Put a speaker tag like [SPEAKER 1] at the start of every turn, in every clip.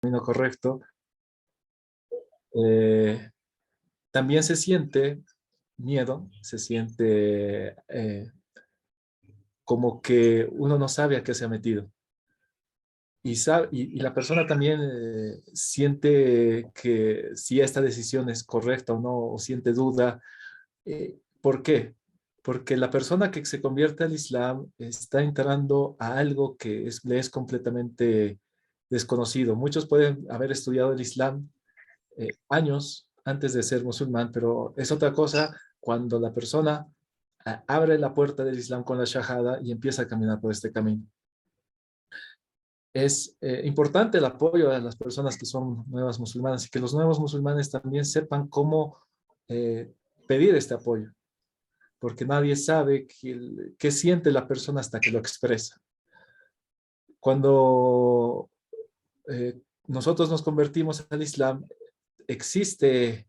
[SPEAKER 1] camino correcto, eh, también se siente miedo, se siente como que uno no sabe a qué se ha metido. Y la persona también siente que si esta decisión es correcta o no, o siente duda. ¿Por qué? Porque la persona que se convierte al Islam está entrando a algo que le es completamente desconocido. Muchos pueden haber estudiado el Islam años antes de ser musulmán, pero es otra cosa cuando la persona abre la puerta del Islam con la shahada y empieza a caminar por este camino. Es importante el apoyo a las personas que son nuevas musulmanas y que los nuevos musulmanes también sepan cómo pedir este apoyo, porque nadie sabe qué siente la persona hasta que lo expresa. Cuando nosotros nos convertimos al Islam, existe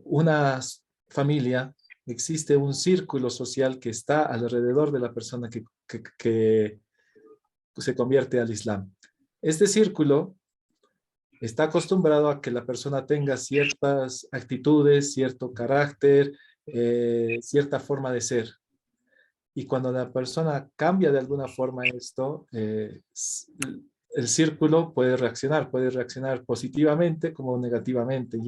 [SPEAKER 1] una familia, existe un círculo social que está alrededor de la persona que se convierte al Islam. Este círculo está acostumbrado a que la persona tenga ciertas actitudes, cierto carácter, cierta forma de ser. Y cuando la persona cambia de alguna forma esto, el círculo puede reaccionar positivamente como negativamente.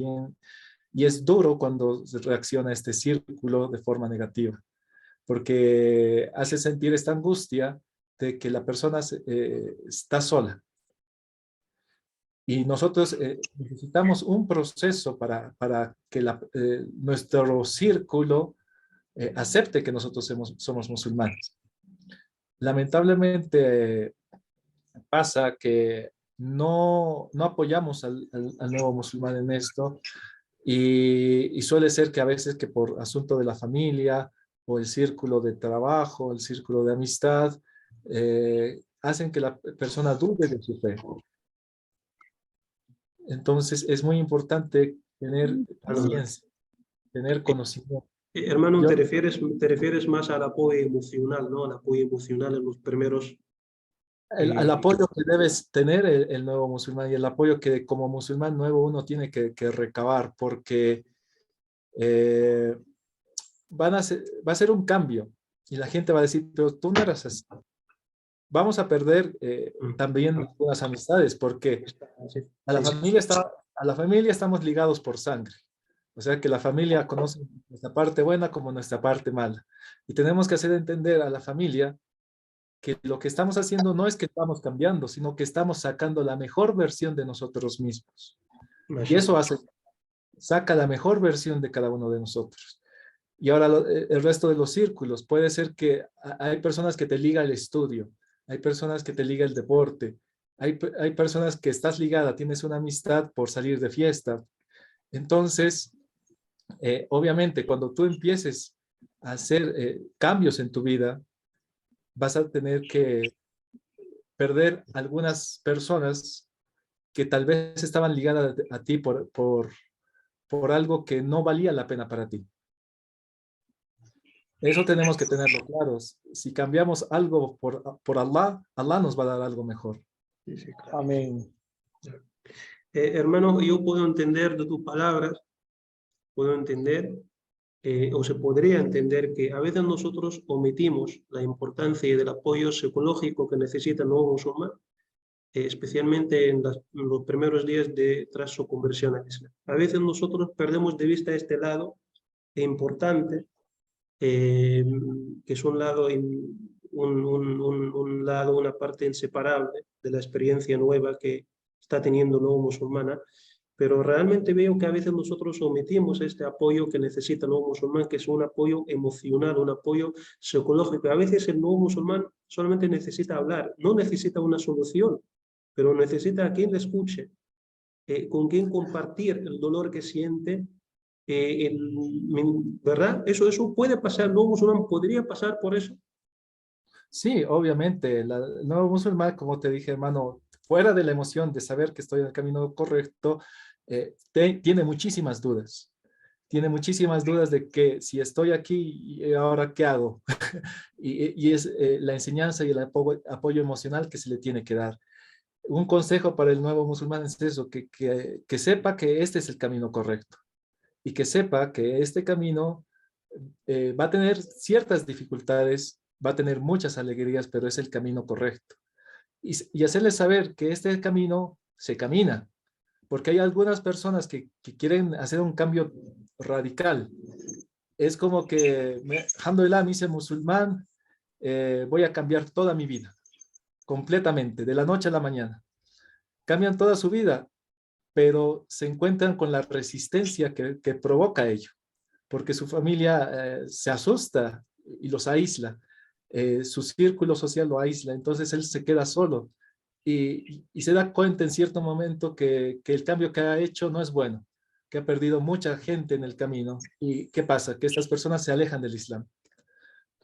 [SPEAKER 1] Y es duro cuando se reacciona este círculo de forma negativa, porque hace sentir esta angustia de que la persona está sola. Y nosotros necesitamos un proceso para que nuestro círculo acepte que nosotros somos musulmanes. Lamentablemente pasa que no apoyamos al nuevo musulmán en esto y suele ser que a veces que por asunto de la familia o el círculo de trabajo, el círculo de amistad, hacen que la persona dude de su fe. Entonces es muy importante tener paciencia, tener conocimiento.
[SPEAKER 2] Hermano,
[SPEAKER 1] Yo,
[SPEAKER 2] te refieres más al apoyo emocional, ¿no? Al apoyo emocional en los primeros...
[SPEAKER 1] el apoyo que debes tener el nuevo musulmán y el apoyo que como musulmán nuevo uno tiene que recabar, porque eh, va a ser un cambio y la gente va a decir, pero tú no eras así. Vamos a perder también algunas amistades porque a la familia estamos ligados por sangre. O sea que la familia conoce nuestra parte buena como nuestra parte mala. Y tenemos que hacer entender a la familia que lo que estamos haciendo no es que estamos cambiando, sino que estamos sacando la mejor versión de nosotros mismos. Y eso saca la mejor versión de cada uno de nosotros. Y ahora el resto de los círculos, puede ser que hay personas que te liga el estudio, hay personas que te liga el deporte, hay personas que estás ligada, tienes una amistad por salir de fiesta. Entonces, obviamente, cuando tú empieces a hacer cambios en tu vida, vas a tener que perder algunas personas que tal vez estaban ligadas a ti por algo que no valía la pena para ti. Eso tenemos que tenerlo claro. Si cambiamos algo por Allah, Allah nos va a dar algo mejor.
[SPEAKER 2] Sí, sí, claro.
[SPEAKER 1] Amén.
[SPEAKER 2] Hermano, yo puedo entender de tus palabras, puedo entender, o se podría entender que a veces nosotros omitimos la importancia del apoyo psicológico que necesita el nuevo musulmán, especialmente en los primeros días tras su conversión al Islam. A veces nosotros perdemos de vista este lado importante, que es un lado, un lado, una parte inseparable de la experiencia nueva que está teniendo el nuevo musulmana, pero realmente veo que a veces nosotros omitimos este apoyo que necesita el nuevo musulmán, que es un apoyo emocional, un apoyo psicológico. A veces el nuevo musulmán solamente necesita hablar, no necesita una solución, pero necesita a quien le escuche, con quien compartir el dolor que siente, ¿verdad? Eso puede pasar, el nuevo musulmán podría pasar por eso.
[SPEAKER 1] Sí, obviamente. El nuevo musulmán, como te dije, hermano, fuera de la emoción de saber que estoy en el camino correcto, tiene muchísimas dudas. Tiene muchísimas dudas de que si estoy aquí, ¿ahora qué hago? y es la enseñanza y el apoyo emocional que se le tiene que dar. un consejo para el nuevo musulmán es eso, que sepa que este es el camino correcto y que sepa que este camino va a tener ciertas dificultades, va a tener muchas alegrías, pero es el camino correcto. Y hacerle saber que este camino se camina, porque hay algunas personas que quieren hacer un cambio radical. Es como que, alhamdulillah, me hice musulmán, voy a cambiar toda mi vida, completamente, de la noche a la mañana. Cambian toda su vida, pero se encuentran con la resistencia que provoca ello, porque su familia se asusta y los aísla, su círculo social lo aísla, entonces él se queda solo y se da cuenta en cierto momento que el cambio que ha hecho no es bueno, que ha perdido mucha gente en el camino. ¿Y qué pasa? Que estas personas se alejan del Islam.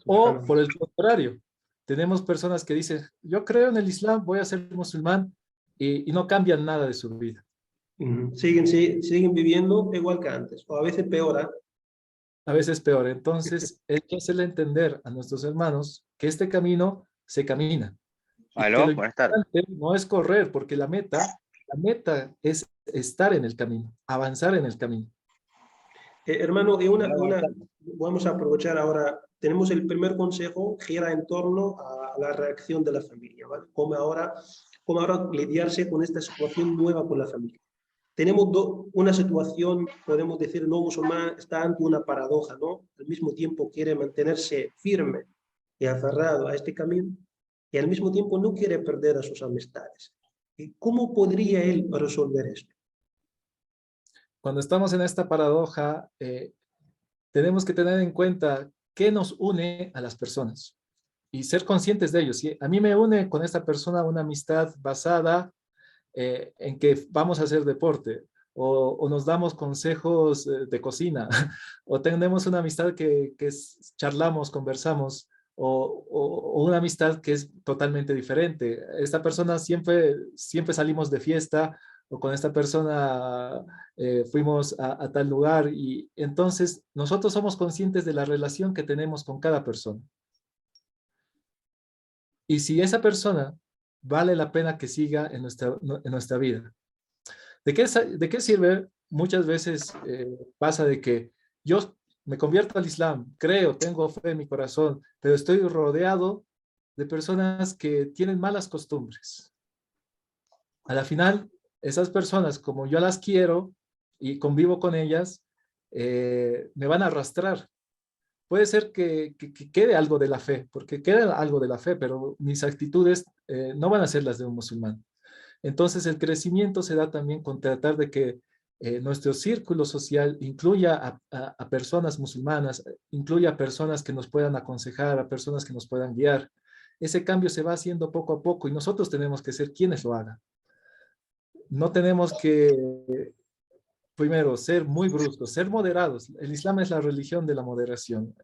[SPEAKER 1] O por el contrario, tenemos personas que dicen, yo creo en el Islam, voy a ser musulmán y no cambian nada de su vida.
[SPEAKER 2] Siguen viviendo igual que antes, o a veces peor, ¿ah?
[SPEAKER 1] A veces peor. Entonces, hay que hacerle entender a nuestros hermanos que este camino se camina y que
[SPEAKER 3] Aló,
[SPEAKER 1] lo
[SPEAKER 3] buenas tardes.
[SPEAKER 1] importante no es correr, porque la meta es estar en el camino, avanzar en el camino.
[SPEAKER 2] Hermano, vamos a aprovechar ahora, tenemos el primer consejo, gira en torno a la reacción de la familia, ¿vale? Cómo ahora lidiarse con esta situación nueva con la familia. Tenemos una situación, podemos decir, no musulmán está ante una paradoja, ¿no? Al mismo tiempo quiere mantenerse firme y aferrado a este camino, y al mismo tiempo no quiere perder a sus amistades. ¿Cómo podría él resolver esto?
[SPEAKER 1] Cuando estamos en esta paradoja, tenemos que tener en cuenta qué nos une a las personas y ser conscientes de ello. Si a mí me une con esta persona una amistad basada en que vamos a hacer deporte o nos damos consejos de cocina o tenemos una amistad que charlamos, conversamos o una amistad que es totalmente diferente. Esta persona siempre salimos de fiesta o con esta persona fuimos a tal lugar y entonces nosotros somos conscientes de la relación que tenemos con cada persona. Y si esa persona vale la pena que siga en nuestra vida. ¿De qué sirve? Muchas veces pasa de que yo me convierto al Islam, creo, tengo fe en mi corazón, pero estoy rodeado de personas que tienen malas costumbres. A la final, esas personas, como yo las quiero y convivo con ellas, me van a arrastrar. Puede ser que quede algo de la fe, porque queda algo de la fe, pero mis actitudes no van a ser las de un musulmán. Entonces, el crecimiento se da también con tratar de que nuestro círculo social incluya a personas musulmanas, incluya a personas que nos puedan aconsejar, a personas que nos puedan guiar. Ese cambio se va haciendo poco a poco y nosotros tenemos que ser quienes lo hagan. No tenemos que, primero, ser muy bruscos, ser moderados. El Islam es la religión de la moderación.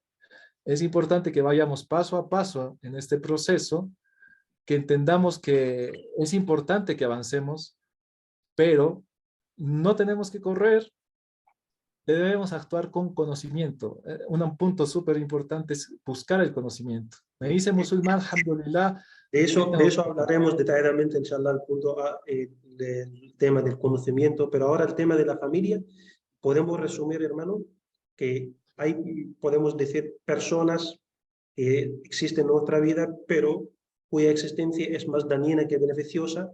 [SPEAKER 1] Es importante que vayamos paso a paso en este proceso, que entendamos que es importante que avancemos, pero no tenemos que correr, debemos actuar con conocimiento. Un punto súper importante es buscar el conocimiento. Me hice musulmán, alhamdulillah.
[SPEAKER 2] De eso hablaremos detalladamente, inshallah, al punto del tema del conocimiento, pero ahora el tema de la familia, podemos resumir, hermano, que podemos decir, personas que existen en nuestra vida, pero cuya existencia es más dañina que beneficiosa,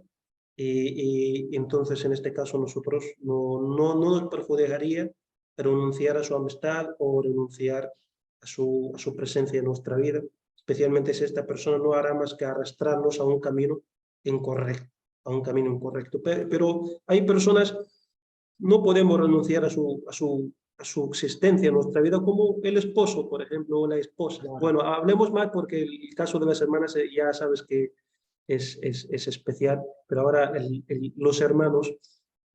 [SPEAKER 2] y entonces en este caso nosotros no nos perjudicaría renunciar a su amistad o renunciar a su presencia en nuestra vida, especialmente si esta persona no hará más que arrastrarnos a un camino incorrecto, Pero hay personas, no podemos renunciar a su existencia en nuestra vida, como el esposo, por ejemplo, o la esposa.
[SPEAKER 1] Claro.
[SPEAKER 2] Bueno, hablemos más porque el caso de las hermanas ya sabes que es especial, pero ahora los hermanos,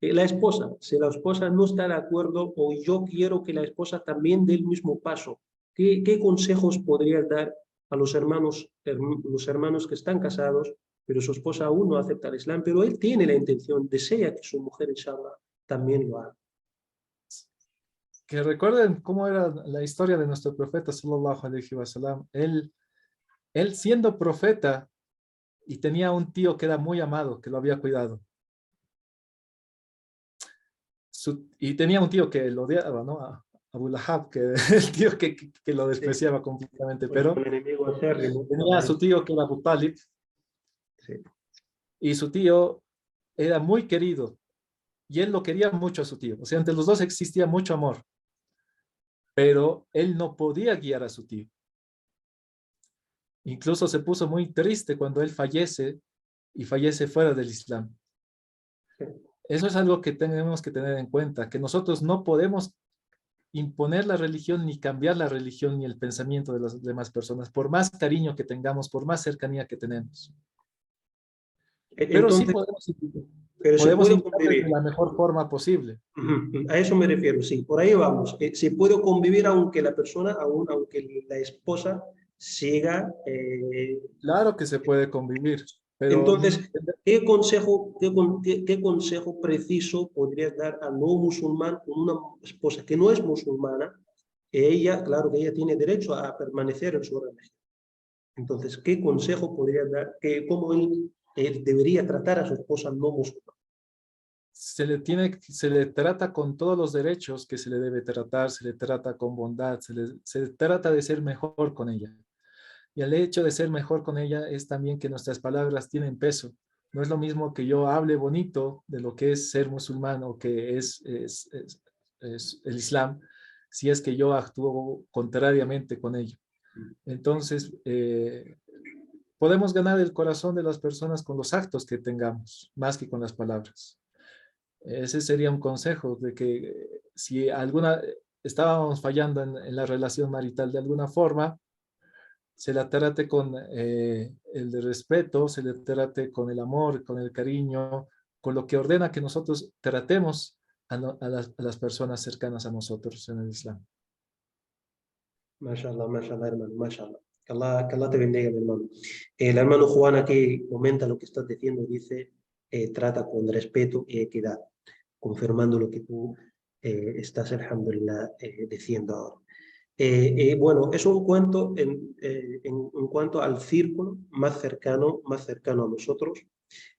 [SPEAKER 2] la esposa, si la esposa no está de acuerdo o yo quiero que la esposa también dé el mismo paso, ¿qué consejos podrías dar a los hermanos que están casados, pero su esposa aún no acepta el Islam, pero él tiene la intención, desea que su mujer, inshallah, también lo haga?
[SPEAKER 1] Que recuerden cómo era la historia de nuestro profeta, sallallahu alaihi wasallam. Él siendo profeta, y tenía un tío que era muy amado, que lo había cuidado. Y tenía un tío que lo odiaba, ¿no? A Abu Lahab, que el tío que lo
[SPEAKER 2] Sí,
[SPEAKER 1] despreciaba completamente,
[SPEAKER 2] pues
[SPEAKER 1] pero
[SPEAKER 2] un enemigo acérrimo.
[SPEAKER 1] tenía a su tío que era Abu Talib,
[SPEAKER 2] Sí.
[SPEAKER 1] y su tío era muy querido, y él lo quería mucho a su tío. O sea, entre los dos existía mucho amor, pero él no podía guiar a su tío. Incluso se puso muy triste cuando él fallece y fallece fuera del Islam.
[SPEAKER 2] Sí.
[SPEAKER 1] Eso es algo que tenemos que tener en cuenta, que nosotros no podemos imponer la religión ni cambiar la religión ni el pensamiento de las demás personas, por más cariño que tengamos, por más cercanía que tenemos. Pero sí
[SPEAKER 2] Entonces, pero se
[SPEAKER 1] podemos
[SPEAKER 2] puede
[SPEAKER 1] indicarles de
[SPEAKER 2] convivir.
[SPEAKER 1] la mejor forma posible.
[SPEAKER 2] Ujú, a eso me refiero, sí, por ahí vamos. Se puede convivir aunque la persona, aunque la esposa siga.
[SPEAKER 1] Claro que se puede convivir, pero
[SPEAKER 2] Entonces, qué consejo preciso podrías dar al no musulmán con una esposa que no es musulmana? Ella, claro que ella tiene derecho a permanecer en su religión. Entonces, ¿qué consejo podrías dar? ¿Cómo él debería tratar a su esposa no musulmana?
[SPEAKER 1] se le trata con todos los derechos que se le debe tratar, se le trata con bondad, se trata de ser mejor con ella. Y el hecho de ser mejor con ella es también que nuestras palabras tienen peso. No es lo mismo que yo hable bonito de lo que es ser musulmán o que es el Islam, si es que yo actúo contrariamente con ello. Entonces, podemos ganar el corazón de las personas con los actos que tengamos, más que con las palabras. Ese sería un consejo de que si alguna estábamos fallando en la relación marital de alguna forma, se la trate con el respeto, se le trate con el amor, con el cariño, con lo que ordena que nosotros tratemos a las personas cercanas a nosotros en el Islam.
[SPEAKER 2] Mashallah, hermano, mashallah. Que Allah te bendiga, mi hermano. El hermano Juan aquí comenta lo que estás diciendo, dice, trata con respeto y equidad, confirmando lo que tú estás, alhamdulillah, diciendo ahora. Bueno, es un cuento en cuanto al círculo más cercano a nosotros.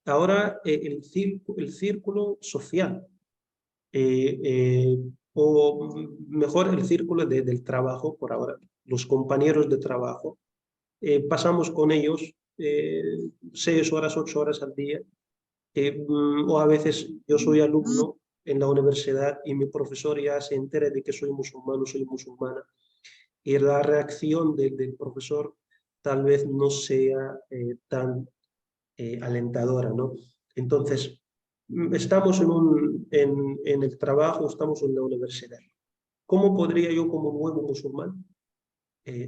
[SPEAKER 2] Ahora, el círculo social, o mejor el círculo del trabajo por ahora, los compañeros de trabajo. Pasamos con ellos 6 horas, 8 horas al día, o a veces yo soy alumno en la universidad y mi profesor ya se entera de que soy musulmán o soy musulmana y la reacción del profesor tal vez no sea tan alentadora, ¿no? Entonces, estamos en el trabajo, estamos en la universidad. ¿Cómo podría yo como nuevo musulmán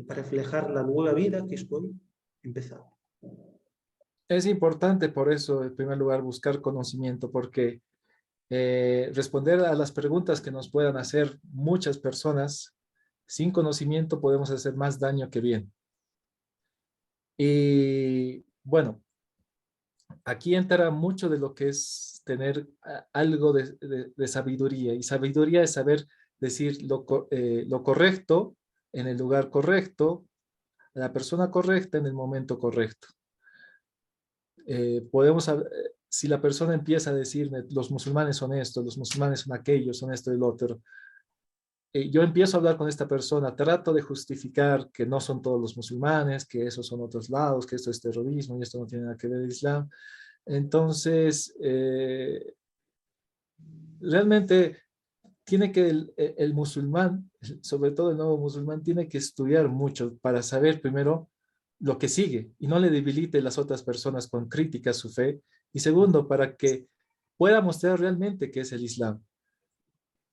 [SPEAKER 2] reflejar la nueva vida que estoy empezando?
[SPEAKER 1] Es importante por eso, en primer lugar, buscar conocimiento, porque responder a las preguntas que nos puedan hacer muchas personas, sin conocimiento podemos hacer más daño que bien. Y bueno, aquí entra mucho de lo que es tener algo de sabiduría, y sabiduría es saber decir lo correcto en el lugar correcto, a la persona correcta en el momento correcto. Si la persona empieza a decirme, los musulmanes son esto, los musulmanes son aquello, son esto y lo otro, yo empiezo a hablar con esta persona, trato de justificar que no son todos los musulmanes, que esos son otros lados, que esto es terrorismo y esto no tiene nada que ver con el Islam. Entonces, realmente tiene que el musulmán, sobre todo el nuevo musulmán, tiene que estudiar mucho para saber primero lo que sigue y no le debilite las otras personas con críticas a su fe. Y segundo, para que pueda mostrar realmente qué es el Islam.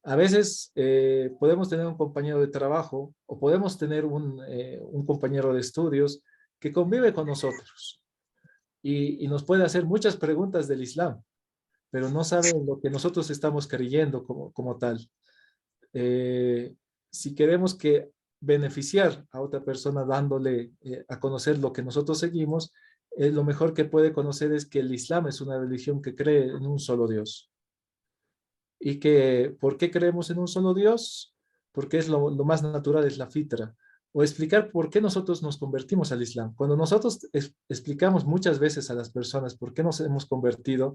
[SPEAKER 1] A veces podemos tener un compañero de trabajo o podemos tener un compañero de estudios que convive con nosotros y nos puede hacer muchas preguntas del Islam, pero no sabe lo que nosotros estamos creyendo como tal. Eh, si queremos que beneficiar a otra persona dándole a conocer lo que nosotros seguimos, lo mejor que puede conocer es que el Islam es una religión que cree en un solo Dios. Y que, ¿por qué creemos en un solo Dios? Porque es lo más natural, es la fitra. o explicar por qué nosotros nos convertimos al Islam. Cuando nosotros explicamos muchas veces a las personas por qué nos hemos convertido,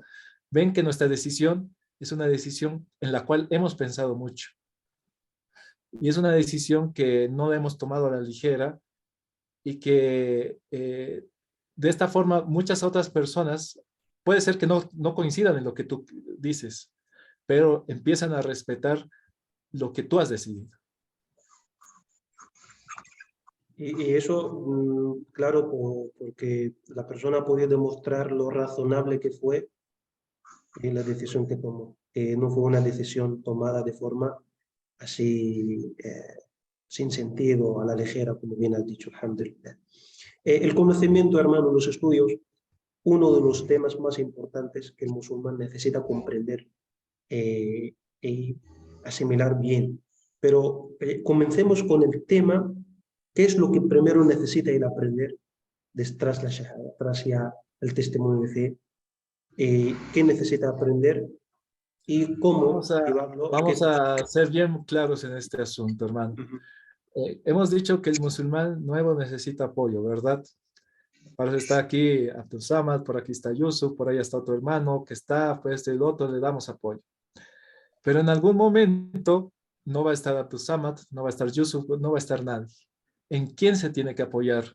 [SPEAKER 1] ven que nuestra decisión es una decisión en la cual hemos pensado mucho. Y es una decisión que no la hemos tomado a la ligera y que de esta forma muchas otras personas puede ser que no coincidan en lo que tú dices, pero empiezan a respetar lo que tú has decidido.
[SPEAKER 2] Y eso, claro, porque la persona ha podido demostrar lo razonable que fue en la decisión que tomó. Que no fue una decisión tomada de forma así, sin sentido, a la ligera, como bien has dicho, alhamdulillah. El conocimiento, hermano, los estudios, uno de los temas más importantes que el musulmán necesita comprender y asimilar bien. Pero comencemos con el tema, ¿qué es lo que primero necesita ir a aprender tras la shahada, tras ya el testimonio de fe? ¿Qué necesita aprender y cómo
[SPEAKER 1] Vamos a,
[SPEAKER 2] llevarlo?
[SPEAKER 1] vamos a ser bien claros en este asunto, hermano.
[SPEAKER 2] Uh-huh.
[SPEAKER 1] Hemos dicho que el musulmán nuevo necesita apoyo, ¿verdad? Para eso está aquí Abdul Samad, por aquí está Yusuf, por ahí está otro hermano que está, pues este y el otro, le damos apoyo. Pero en algún momento no va a estar Abdul Samad, no va a estar Yusuf, no va a estar nadie. ¿En quién se tiene que apoyar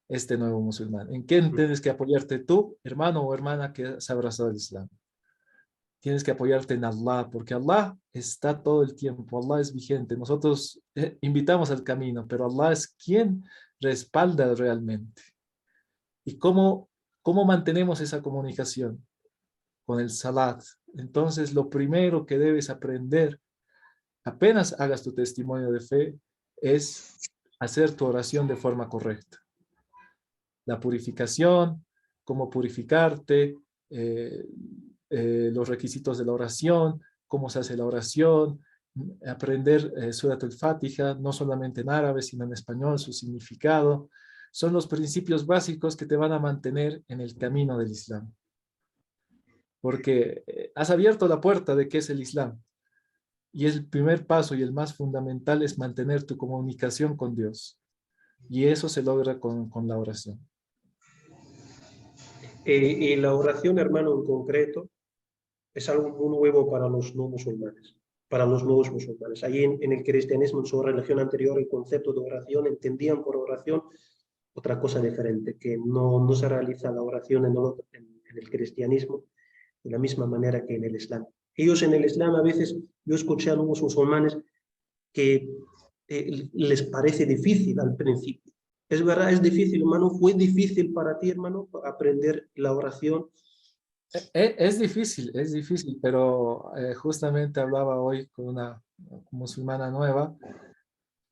[SPEAKER 1] este nuevo musulmán? ¿En quién tienes que apoyarte tú, hermano o hermana que has abrazado el Islam? Tienes que apoyarte en Allah, porque Allah está todo el tiempo, Allah es vigente. Nosotros invitamos al camino, pero Allah es quien respalda realmente. ¿Y cómo mantenemos esa comunicación? Con el salat. Entonces, lo primero que debes aprender, apenas hagas tu testimonio de fe, es hacer tu oración de forma correcta. La purificación, cómo purificarte, los requisitos de la oración, cómo se hace la oración, aprender Surat al-Fatiha, no solamente en árabe, sino en español, su significado. Son los principios básicos que te van a mantener en el camino del Islam. Porque has abierto la puerta de qué es el Islam. Y el primer paso y el más fundamental es mantener tu comunicación con Dios. Y eso se logra con la oración.
[SPEAKER 2] Y la oración, hermano, en concreto, es algo muy nuevo para los no musulmanes, para los nuevos musulmanes. Allí en el cristianismo, en su religión anterior, el concepto de oración, entendían por oración otra cosa diferente, que no se realiza la oración en el cristianismo de la misma manera que en el Islam. Ellos en el Islam a veces, yo escuché a algunos musulmanes que les parece difícil al principio. Es verdad, es difícil, hermano. ¿Fue difícil para ti, hermano, aprender la oración?
[SPEAKER 1] Es difícil, pero justamente hablaba hoy con una musulmana nueva.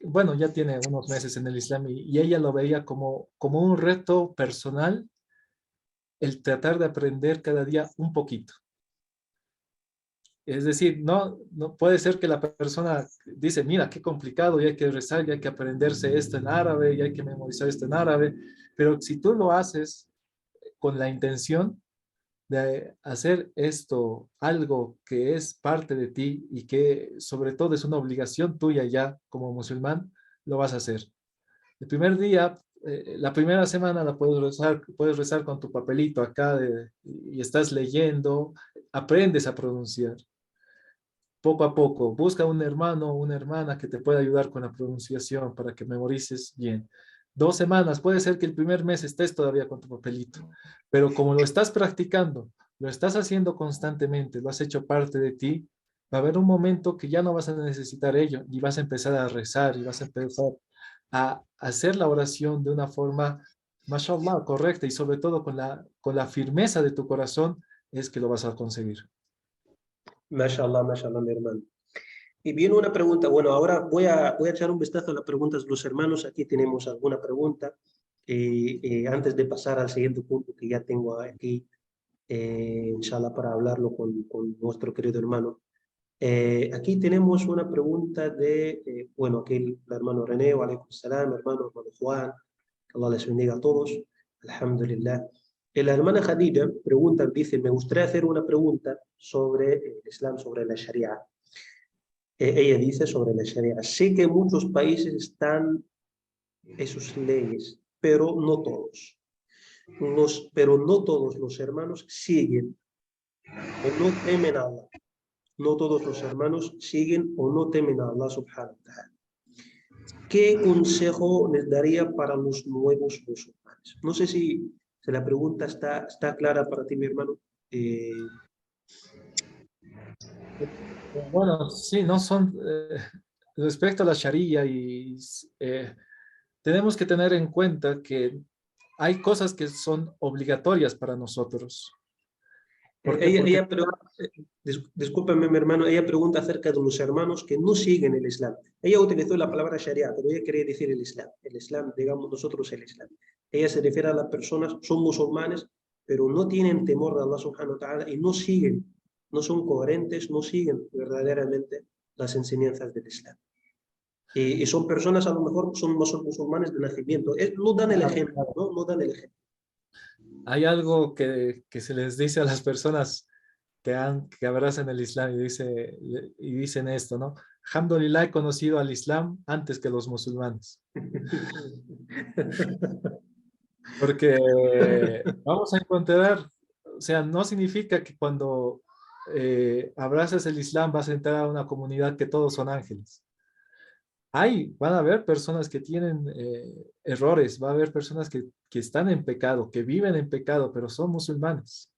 [SPEAKER 1] Bueno, ya tiene unos meses en el Islam y ella lo veía como un reto personal el tratar de aprender cada día un poquito. Es decir, no puede ser que la persona dice, mira, qué complicado, y hay que rezar, y hay que aprenderse esto en árabe, y hay que memorizar esto en árabe, pero si tú lo haces con la intención de hacer esto algo que es parte de ti y que sobre todo es una obligación tuya ya como musulmán, lo vas a hacer. El primer día, la primera semana la puedes rezar con tu papelito acá y estás leyendo, aprendes a pronunciar poco a poco. Busca un hermano o una hermana que te pueda ayudar con la pronunciación para que memorices bien. 2 semanas, puede ser que el primer mes estés todavía con tu papelito, pero como lo estás practicando, lo estás haciendo constantemente, lo has hecho parte de ti, va a haber un momento que ya no vas a necesitar ello y vas a empezar a rezar y vas a empezar a hacer la oración de una forma, mashallah, correcta y sobre todo con la firmeza de tu corazón es que lo vas a conseguir.
[SPEAKER 2] Mashallah, mi hermano. Y viene una pregunta. Bueno, ahora voy a echar un vistazo a las preguntas de los hermanos. Aquí tenemos alguna pregunta. Antes de pasar al siguiente punto que ya tengo aquí, inshallah, para hablarlo con nuestro querido hermano. Aquí tenemos una pregunta bueno, aquí el hermano René, alaikum salam, hermano Juan, que Allah les bendiga a todos, alhamdulillah. La hermana Khadija pregunta, dice, me gustaría hacer una pregunta sobre el Islam, sobre la Sharia. Ella dice sobre la Sharia, sé que muchos países están sus leyes, pero no todos. Pero no todos los hermanos siguen o no temen a Allah. No todos los hermanos siguen o no temen a Allah subhanahu wa ta'ala. ¿Qué consejo les daría para los nuevos musulmanes? No sé si la pregunta está clara para ti, mi hermano.
[SPEAKER 1] Bueno, sí, no son, respecto a la Sharia tenemos que tener en cuenta que hay cosas que son obligatorias para nosotros. ¿Por qué? Porque
[SPEAKER 2] Discúlpame, mi hermano, ella pregunta acerca de los hermanos que no siguen el Islam. Ella utilizó la palabra Sharia, pero ella quería decir el Islam. El Islam, digamos nosotros el Islam. Ella se refiere a las personas, son musulmanes, pero no tienen temor de Allah subhanahu wa ta'ala y no siguen, no son coherentes, no siguen verdaderamente las enseñanzas del Islam. Y son personas, a lo mejor, son musulmanes de nacimiento. No dan el ejemplo, ¿no? No dan el ejemplo.
[SPEAKER 1] hay algo que se les dice a las personas que abrazan el Islam y dicen esto, ¿no? Alhamdulillah, he conocido al Islam antes que los musulmanes. Porque vamos a encontrar, o sea, no significa que cuando abrazas el Islam vas a entrar a una comunidad que todos son ángeles. Van a haber personas que tienen errores, va a haber personas que están en pecado, que viven en pecado, pero son musulmanes.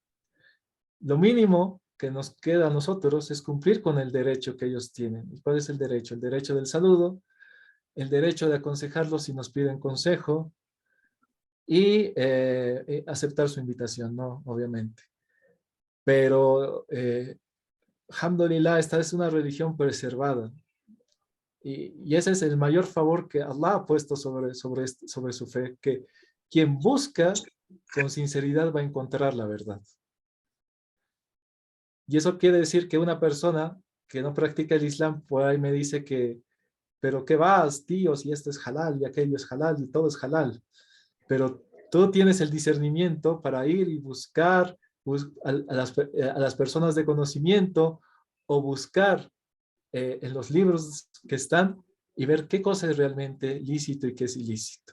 [SPEAKER 1] Lo mínimo que nos queda a nosotros es cumplir con el derecho que ellos tienen. ¿Y cuál es el derecho? El derecho del saludo, el derecho de aconsejarlos si nos piden consejo y aceptar su invitación, ¿no? Obviamente. Pero, alhamdulillah, esta es una religión preservada. Y ese es el mayor favor que Allah ha puesto sobre su fe, que quien busca con sinceridad va a encontrar la verdad. Y eso quiere decir que una persona que no practica el Islam, por ahí me dice que, pero ¿qué vas, tío? Si esto es halal y aquello es halal y todo es halal. Pero tú tienes el discernimiento para ir y buscar a las personas de conocimiento o buscar en los libros que están y ver qué cosa es realmente lícito y qué es ilícito.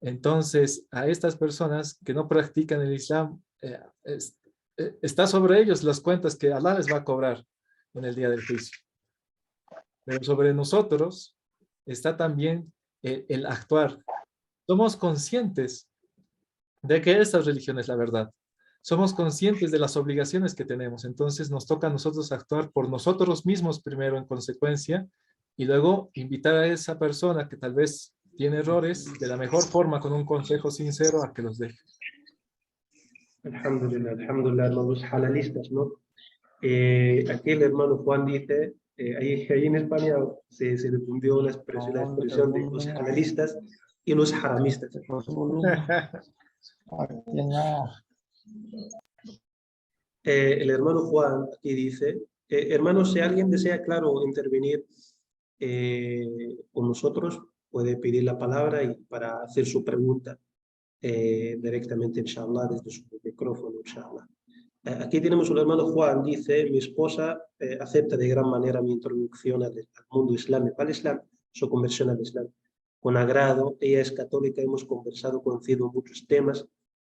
[SPEAKER 1] Entonces, a estas personas que no practican el Islam, está sobre ellos las cuentas que Allah les va a cobrar en el día del juicio. Pero sobre nosotros está también el actuar. Somos conscientes de que esta religión es la verdad. Somos conscientes de las obligaciones que tenemos. Entonces nos toca a nosotros actuar por nosotros mismos primero en consecuencia y luego invitar a esa persona que tal vez tiene errores de la mejor forma con un consejo sincero a que los deje.
[SPEAKER 2] Alhamdulillah, alhamdulillah, hermanos halalistas, ¿no? Aquí el hermano Juan dice, ahí en España se difundió la expresión de los halalistas y los haramistas. El hermano Juan aquí dice, hermanos, si alguien desea, claro, intervenir con nosotros, puede pedir la palabra y para hacer su pregunta directamente, inshallah, desde su micrófono, inshallah. Aquí tenemos un hermano Juan, dice, mi esposa acepta de gran manera mi introducción al mundo islámico, al Islam, su conversión al Islam. Con agrado, ella es católica, hemos conversado, coincido en muchos temas,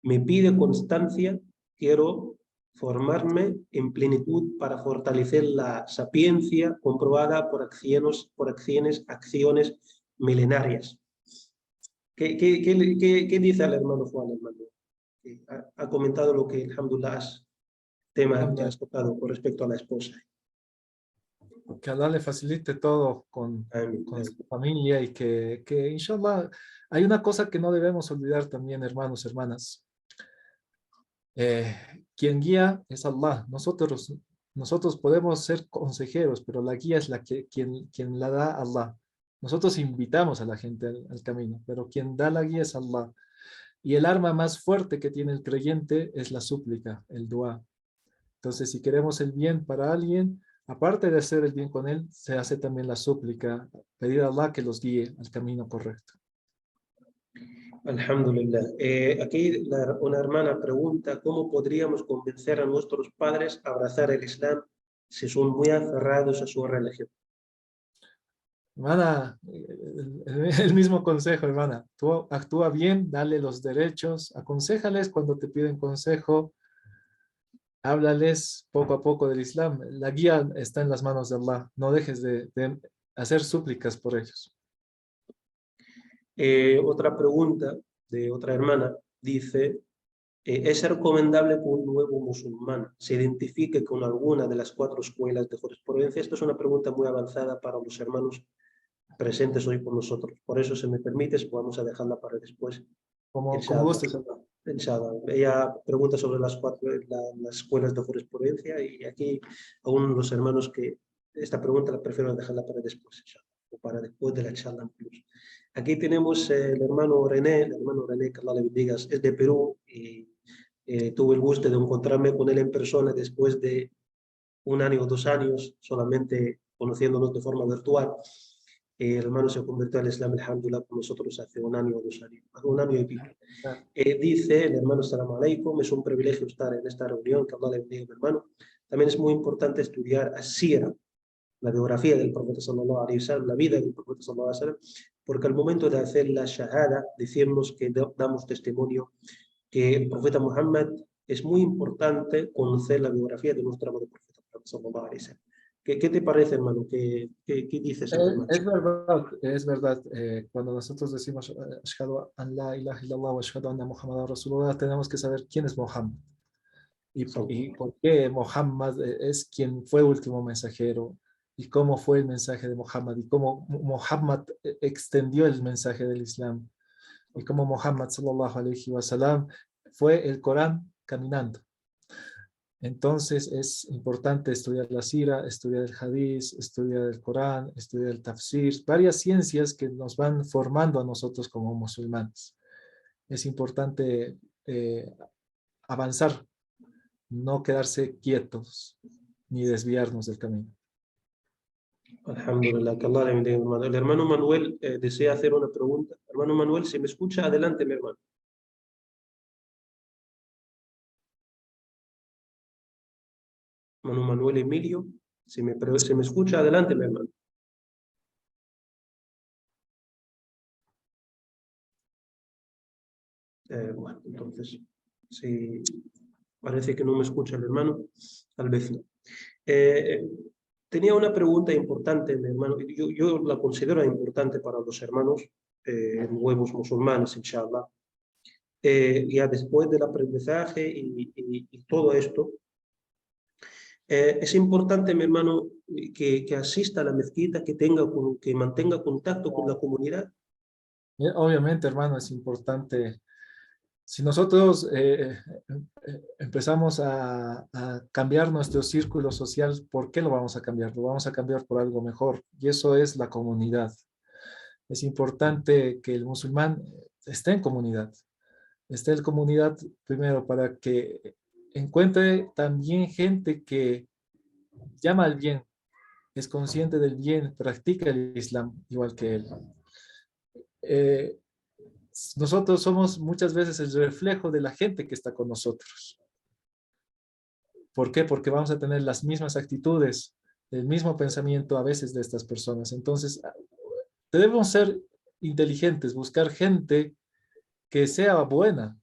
[SPEAKER 2] me pide constancia, quiero formarme en plenitud para fortalecer la sapiencia comprobada por acciones milenarias. ¿Qué dice el hermano Juan, hermano? Ha comentado lo que, alhamdulillah, tema que has tocado con respecto a la esposa.
[SPEAKER 1] Que Allah le facilite todo con su familia y que inshallah, hay una cosa que no debemos olvidar también, hermanos, hermanas. Quien guía es Allah. Nosotros podemos ser consejeros, pero la guía es quien la da Allah. Nosotros invitamos a la gente al camino, pero quien da la guía es Allah. Y el arma más fuerte que tiene el creyente es la súplica, el dua. Entonces, si queremos el bien para alguien, aparte de hacer el bien con él, se hace también la súplica, pedir a Allah que los guíe al camino correcto.
[SPEAKER 2] Alhamdulillah. Aquí una hermana pregunta, ¿cómo podríamos convencer a nuestros padres a abrazar el Islam si son muy aferrados a su religión?
[SPEAKER 1] Hermana, el mismo consejo, hermana. Tú actúa bien, dale los derechos, aconséjales cuando te piden consejo, háblales poco a poco del Islam. La guía está en las manos de Allah. No dejes de hacer súplicas por ellos.
[SPEAKER 2] Otra pregunta de otra hermana dice, ¿es recomendable que un nuevo musulmán se identifique con alguna de las 4 escuelas de jurisprudencia? Esta es una pregunta muy avanzada para los hermanos presentes hoy con nosotros. Por eso, si me permites, vamos a dejarla para después.
[SPEAKER 1] Como gustes.
[SPEAKER 2] Inshallah. Ella pregunta sobre las escuelas de jurisprudencia y aquí aún los hermanos que esta pregunta la prefiero dejarla para después, inshallah, o para después de la charla incluso. Aquí tenemos el hermano René, que Allah le bendiga, es de Perú y tuve el gusto de encontrarme con él en persona después de 1 año o 2 años solamente conociéndonos de forma virtual. El hermano se convirtió al Islam, alhamdulillah, con nosotros hace 1 año o 2 años, hace 1 año y pico. Dice el hermano, salam alaikum, es un privilegio estar en esta reunión, que Allah le bendiga, mi hermano. También es muy importante estudiar as-sira, la biografía del profeta sallallahu alaihi wasallam, la vida del profeta sallallahu alaihi wasallam, porque al momento de hacer la shahada decimos que damos testimonio que el profeta Muhammad es muy importante conocer la biografía de nuestro amado profeta sallallahu alaihi wasallam. ¿Qué te parece, hermano? ¿Qué dices, hermano?
[SPEAKER 1] Es verdad, es verdad. Cuando nosotros decimos Ashhadu an la ilaha illallah wa ashhadu anna Muhammadan Rasulullah, tenemos que saber quién es Muhammad y por qué Muhammad es quien fue último mensajero y cómo fue el mensaje de Muhammad y cómo Muhammad extendió el mensaje del Islam y cómo Muhammad sallallahu alaihi wasallam fue el Corán caminando. Entonces es importante estudiar la sira, estudiar el hadith, estudiar el Corán, estudiar el tafsir, varias ciencias que nos van formando a nosotros como musulmanes. Es importante avanzar, no quedarse quietos ni desviarnos del camino.
[SPEAKER 2] Alhamdulillah, que Allah le bendiga, hermano. El hermano Manuel desea hacer una pregunta. Hermano Manuel, si me escucha, adelante, mi hermano. Hermano Manuel Emilio, si me escucha, adelante, mi hermano. Bueno, entonces, si parece que no me escucha el hermano, tal vez no. Tenía una pregunta importante, mi hermano. Yo la considero importante para los hermanos nuevos musulmanes, inshallah. Ya después del aprendizaje y todo esto, es importante, mi hermano, que asista a la mezquita, que mantenga contacto con la comunidad.
[SPEAKER 1] Obviamente, hermano, es importante. Si nosotros empezamos a cambiar nuestro círculo social, ¿por qué lo vamos a cambiar? Lo vamos a cambiar por algo mejor, y eso es la comunidad. Es importante que el musulmán esté en comunidad. Esté en comunidad primero para que encuentre también gente que llama al bien, es consciente del bien, practica el Islam igual que él. Eh, Nosotros somos muchas veces el reflejo de la gente que está con nosotros. ¿Por qué? Porque vamos a tener las mismas actitudes, el mismo pensamiento a veces de estas personas. Entonces, debemos ser inteligentes, buscar gente que sea buena.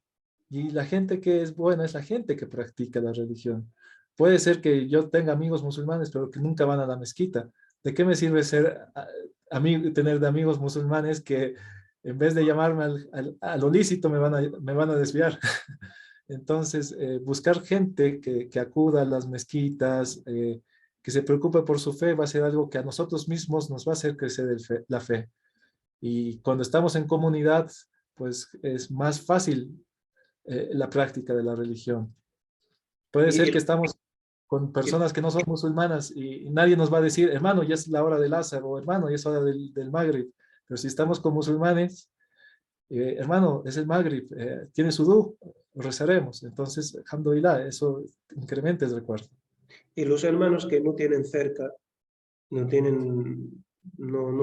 [SPEAKER 1] Y la gente que es buena es la gente que practica la religión. Puede ser que yo tenga amigos musulmanes, pero que nunca van a la mezquita. ¿De qué me sirve tener de amigos musulmanes que en vez de llamarme a lo lícito me van a desviar? Entonces, buscar gente que acuda a las mezquitas, que se preocupe por su fe, va a ser algo que a nosotros mismos nos va a hacer crecer la fe. Y cuando estamos en comunidad, pues es más fácil la práctica de la religión. Puede ser
[SPEAKER 2] Y,
[SPEAKER 1] que estamos con
[SPEAKER 2] y-
[SPEAKER 1] personas que no son musulmanas y nadie nos va a decir, hermano, ya es la hora del Asr o hermano, ya es hora del Maghrib. Pero si estamos con musulmanes, hermano, es el Maghrib, tiene sudú, rezaremos. Entonces, alhamdulillah, eso incrementa el recuerdo.
[SPEAKER 2] y los hermanos que no tienen cerca, no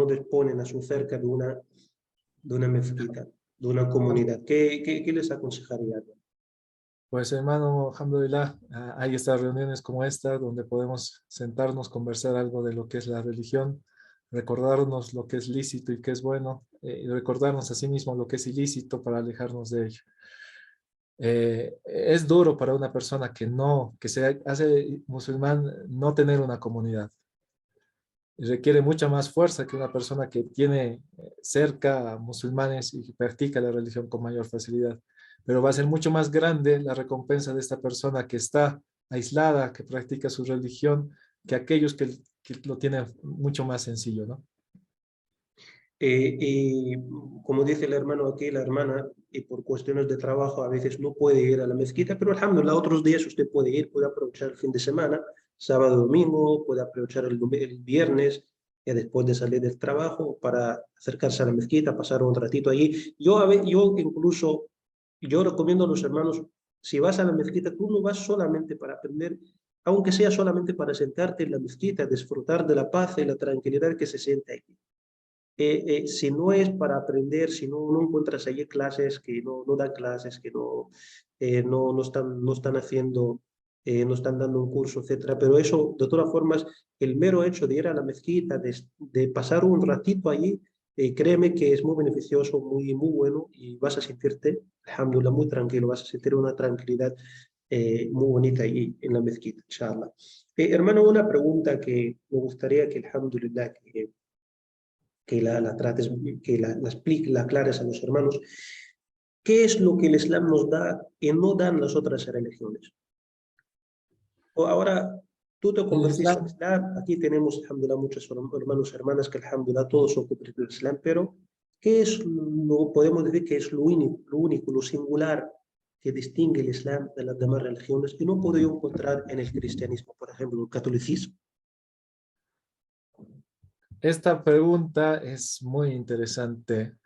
[SPEAKER 2] disponen a su cerca de una mezquita, de una comunidad, ¿qué les aconsejaría?
[SPEAKER 1] Pues hermano, alhamdulillah, hay estas reuniones como esta donde podemos sentarnos, conversar algo de lo que es la religión, recordarnos lo que es lícito y qué es bueno, y recordarnos a sí mismo lo que es ilícito para alejarnos de ello. Es duro para una persona que se hace musulmán no tener una comunidad. Requiere mucha más fuerza que una persona que tiene cerca a musulmanes y que practica la religión con mayor facilidad. Pero va a ser mucho más grande la recompensa de esta persona que está aislada, que practica su religión, que aquellos que lo tienen mucho más sencillo, ¿no?
[SPEAKER 2] Y como dice el hermano aquí, la hermana, y por cuestiones de trabajo a veces no puede ir a la mezquita, pero alhamdulillah, otros días usted puede ir, puede aprovechar el fin de semana, sábado, domingo, puede aprovechar el viernes, ya después de salir del trabajo, para acercarse a la mezquita, pasar un ratito allí. Yo incluso, yo recomiendo a los hermanos, si vas a la mezquita, tú no vas solamente para aprender, aunque sea solamente para sentarte en la mezquita, disfrutar de la paz y la tranquilidad que se siente aquí. Si no es para aprender, si no encuentras allí clases que no dan clases, que no están haciendo, no están dando un curso, etcétera. Pero eso, de todas formas, el mero hecho de ir a la mezquita, de pasar un ratito allí, créeme que es muy beneficioso, muy bueno y vas a sentirte, alhamdulillah, muy tranquilo, vas a sentir una tranquilidad muy bonita allí en la mezquita, inshallah. Hermano, una pregunta que me gustaría que, alhamdulillah, que la trates, que la expliques, la aclares a los hermanos. ¿Qué es lo que el Islam nos da y no dan las otras religiones? O ahora tú te
[SPEAKER 1] El
[SPEAKER 2] convertiste al
[SPEAKER 1] Islam,
[SPEAKER 2] Islam, aquí tenemos, alhamdulillah, muchos hermanos y hermanas que, alhamdulillah, todos son convertidos al Islam, pero ¿qué es lo, podemos decir que es lo único, lo singular que distingue el Islam de las demás religiones y no puedo yo encontrar en el cristianismo, por ejemplo, el catolicismo?
[SPEAKER 1] esta pregunta es muy interesante,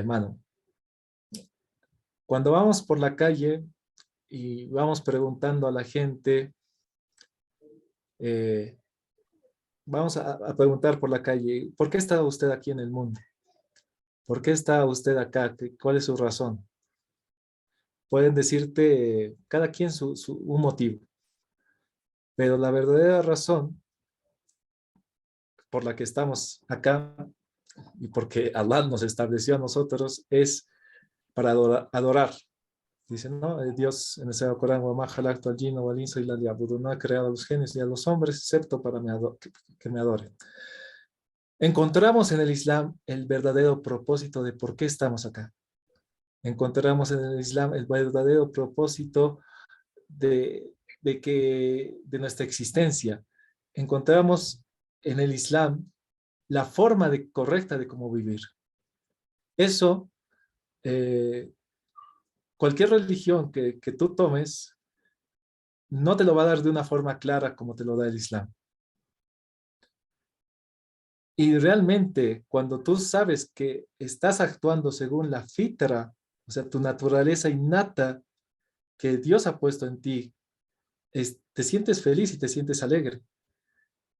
[SPEAKER 1] Manu. Cuando vamos por la calle y vamos preguntando a la gente, eh, vamos a preguntar por la calle, ¿por qué está usted aquí en el mundo? ¿Por qué está usted acá? ¿Cuál es su razón? Pueden decirte cada quien un motivo, pero la verdadera razón por la que estamos acá y porque Allah nos estableció a nosotros es para adorar. Dicen, ¿no? Dios en el Sagrado Corán, وَمَا خَلَقْتُ الْجِنَّ وَالْإِنسَ إِلَّا لِيَعْبُدُونِ, no ha creado a los genios y a los hombres excepto para que me adoren. Encontramos en el Islam el verdadero propósito de por qué estamos acá. Encontramos en el Islam el verdadero propósito de nuestra existencia. Encontramos en el Islam la forma correcta de cómo vivir. Eso, eh, cualquier religión que tú tomes, no te lo va a dar de una forma clara como te lo da el Islam. Y realmente, cuando tú sabes que estás actuando según la fitra, o sea, tu naturaleza innata que Dios ha puesto en ti, te sientes feliz y te sientes alegre.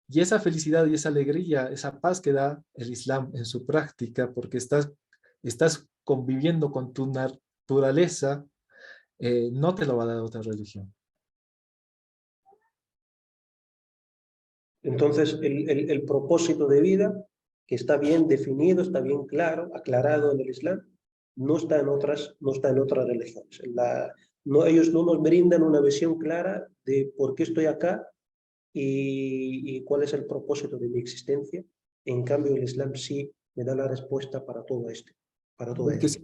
[SPEAKER 1] Y esa felicidad y esa alegría, esa paz que da el Islam en su práctica, porque estás conviviendo con tu naturaleza, no te lo va a dar otra religión.
[SPEAKER 2] Entonces, el propósito de vida, que está bien definido, está bien claro, aclarado en el Islam, no está en otras religiones. Ellos no nos brindan una visión clara de por qué estoy acá y cuál es el propósito de mi existencia. En cambio, el Islam sí me da la respuesta para todo esto, para todo
[SPEAKER 1] Porque
[SPEAKER 2] esto.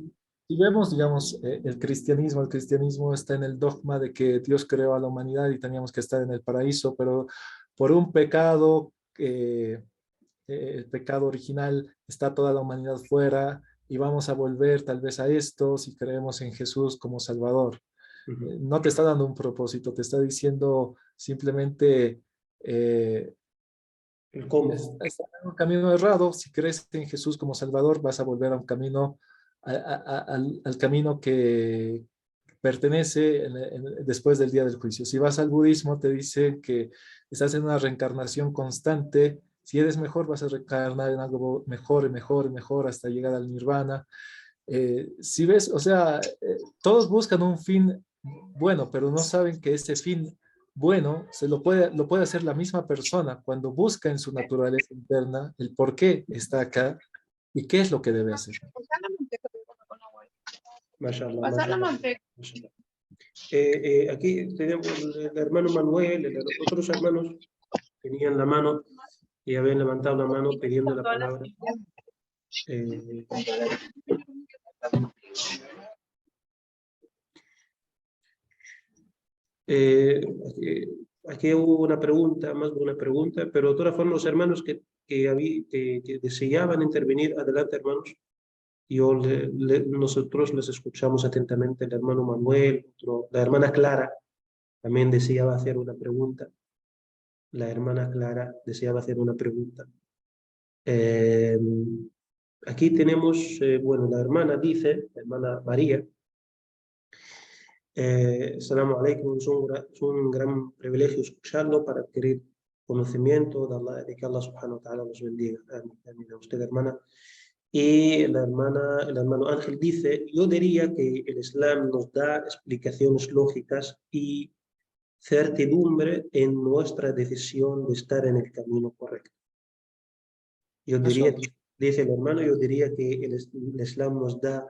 [SPEAKER 1] si vemos, digamos, el cristianismo está en el dogma de que Dios creó a la humanidad y teníamos que estar en el paraíso, pero por un pecado, el pecado original, está toda la humanidad fuera y vamos a volver tal vez a esto si creemos en Jesús como Salvador.
[SPEAKER 2] Uh -huh.
[SPEAKER 1] No te está dando un propósito, te está diciendo simplemente
[SPEAKER 2] El cómo.
[SPEAKER 1] estás en un camino errado. Si crees en Jesús como Salvador, vas a volver a un camino, al camino que pertenece después del día del juicio. Si vas al budismo, te dice que estás en una reencarnación constante. Si eres mejor, vas a reencarnar en algo mejor y mejor y mejor hasta llegar al nirvana. Si ves, o sea, todos buscan un fin bueno, pero no saben que ese fin bueno lo puede hacer la misma persona cuando busca en su naturaleza interna el por qué está acá y qué es lo que debe hacer.
[SPEAKER 2] Mashallah, mashallah. Aquí tenemos el hermano Manuel, otros hermanos tenían la mano y habían levantado la mano pidiendo la palabra. Aquí hubo una pregunta, más de una pregunta, pero de todas formas los hermanos que deseaban intervenir, adelante hermanos. Nosotros les escuchamos atentamente, el hermano Manuel, la hermana Clara también deseaba hacer una pregunta. La hermana Clara deseaba hacer una pregunta. Aquí tenemos, bueno, la hermana dice, la hermana María, Assalamu alaikum, es un gran privilegio escucharlo para adquirir conocimiento de que Allah subhanahu wa ta'ala nos bendiga. Amén. A usted, hermana. Y el hermano Ángel dice, yo diría que el Islam nos da explicaciones lógicas y certidumbre en nuestra decisión de estar en el camino correcto. Yo diría, dice el hermano, yo diría que el Islam nos da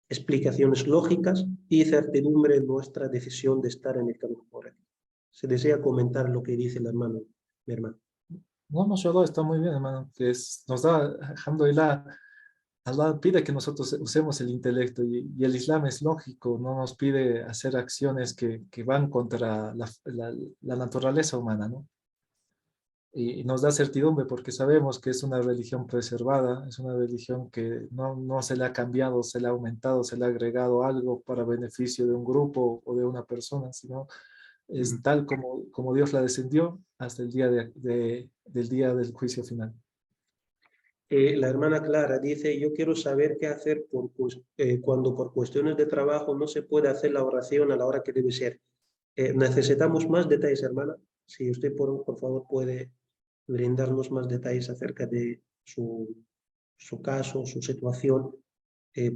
[SPEAKER 2] explicaciones lógicas y certidumbre en nuestra decisión de estar en el camino correcto. Se desea comentar lo que dice el hermano, mi hermano.
[SPEAKER 1] No, mashallah, está muy bien, hermano. Nos da, alhamdulillah, Allah pide que nosotros usemos el intelecto y el Islam es lógico, no nos pide hacer acciones que van contra la naturaleza humana, ¿no? Y nos da certidumbre porque sabemos que es una religión preservada, es una religión que no se le ha cambiado, se le ha aumentado, se le ha agregado algo para beneficio de un grupo o de una persona, sino es tal como Dios la descendió hasta el día del día del juicio final.
[SPEAKER 2] La hermana Clara dice, yo quiero saber qué hacer cuando por cuestiones de trabajo no se puede hacer la oración a la hora que debe ser. Necesitamos más detalles, hermana. Si usted, por favor, puede brindarnos más detalles acerca de su caso, su situación,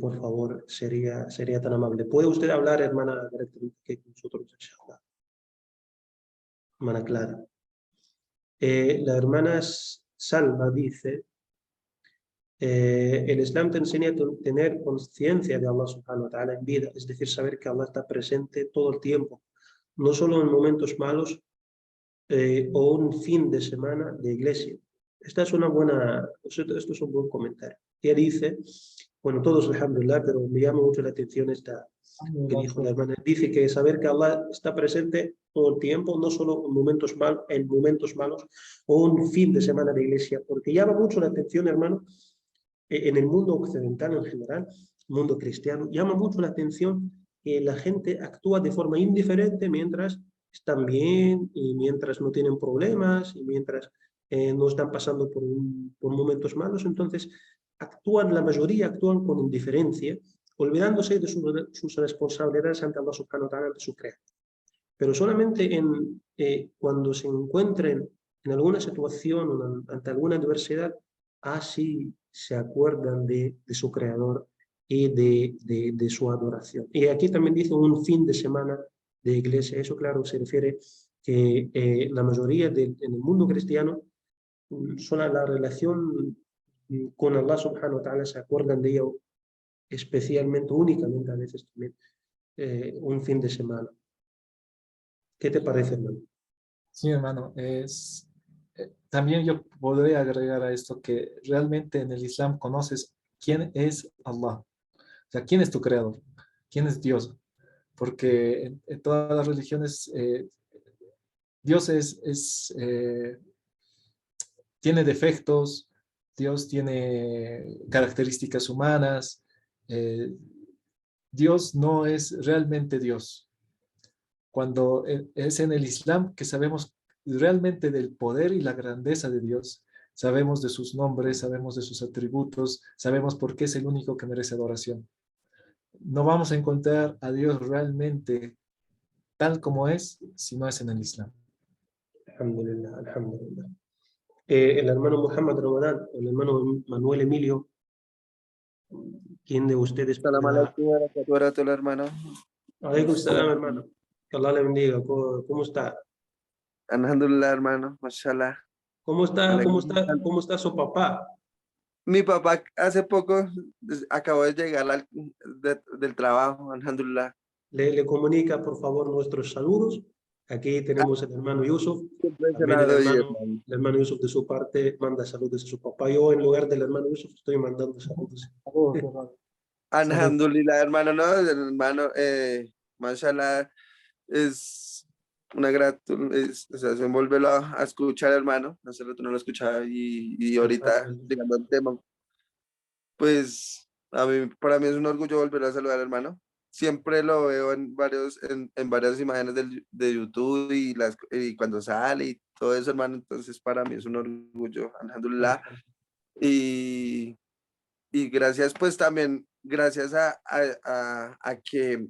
[SPEAKER 2] por favor, sería tan amable. ¿Puede usted hablar, hermana, directamente que nosotros, hermana Clara? La hermana Salma dice, el Islam te enseña a tener conciencia de Allah subhanahu wa ta'ala en vida, es decir, saber que Allah está presente todo el tiempo, no solo en momentos malos o un fin de semana de iglesia. Esto es un buen comentario. Ella dice, bueno, todos alhamdulillah, pero me llama mucho la atención esta que dijo la hermana. Dice que saber que Allah está presente todo el tiempo, no solo en momentos malos o un fin de semana de iglesia, porque llama mucho la atención, hermano, en el mundo occidental en general, el mundo cristiano, llama mucho la atención que la gente actúa de forma indiferente mientras están bien y mientras no tienen problemas y mientras no están pasando por momentos malos. Entonces, la mayoría actúan con indiferencia, olvidándose de sus responsabilidades ante Allah subhanahu wa ta'ala, ante su creador. Pero solamente cuando se encuentren en alguna situación, ante alguna adversidad, así se acuerdan de su creador y de su adoración. Y aquí también dice un fin de semana de iglesia. Eso, claro, se refiere que la mayoría en el mundo cristiano, la relación con Allah subhanahu wa ta'ala se acuerdan de ello especialmente, únicamente a veces también, un fin de semana. ¿Qué te parece, hermano?
[SPEAKER 1] Sí, hermano, también yo podría agregar a esto que realmente en el Islam conoces quién es Allah, o sea, quién es tu creador, quién es Dios, porque en todas las religiones Dios tiene defectos, Dios tiene características humanas, Dios no es realmente Dios. Cuando es en el Islam que sabemos realmente del poder y la grandeza de Dios, sabemos de sus nombres, sabemos de sus atributos, sabemos por qué es el único que merece adoración. No vamos a encontrar a Dios realmente tal como es si no es en el Islam.
[SPEAKER 2] Alhamdulillah, alhamdulillah. El hermano Muhammad Ramadán, el hermano Manuel Emilio, ¿quién de ustedes
[SPEAKER 3] Salam alaikum wa rahmatullahi, hermano.
[SPEAKER 2] Alaikum salam, hermano. Que Allah le bendiga. ¿Cómo está?
[SPEAKER 3] Alhamdulillah, hermano, mashallah.
[SPEAKER 2] Cómo está su papá?
[SPEAKER 3] Mi papá hace poco acabó de llegar del trabajo, alhamdulillah.
[SPEAKER 2] Le comunica, por favor, nuestros saludos. Aquí tenemos el hermano Yusuf.
[SPEAKER 3] Siempre se
[SPEAKER 2] También
[SPEAKER 3] la doy, hermano.
[SPEAKER 2] el hermano Yusuf de su parte manda saludos a su papá. Yo, en lugar del hermano Yusuf, estoy mandando saludos.
[SPEAKER 1] Saludos, hermano.
[SPEAKER 3] Alhamdulillah, hermano, no, hermano, mashallah, es una o sea, se volverlo a escuchar, hermano. Hace rato no lo escuchaba y ahorita, llegando al tema, pues para mí es un orgullo volver a saludar, hermano. Siempre lo veo en varias imágenes de YouTube y cuando sale y todo eso, hermano. Entonces, para mí es un orgullo, alhamdulillah. Y gracias, pues también, gracias a que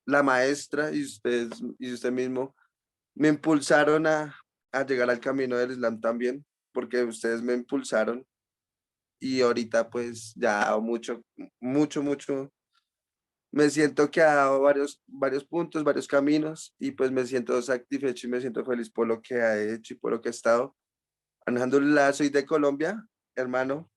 [SPEAKER 3] la maestra y usted mismo me impulsaron a llegar al camino del Islam también, porque ustedes me impulsaron y ahorita pues ya ha dado mucho. Me siento que ha dado varios puntos, varios caminos y pues me siento satisfecho y me siento feliz por lo que ha hecho y por lo que he estado. Alhamdulillah, soy de Colombia, hermano,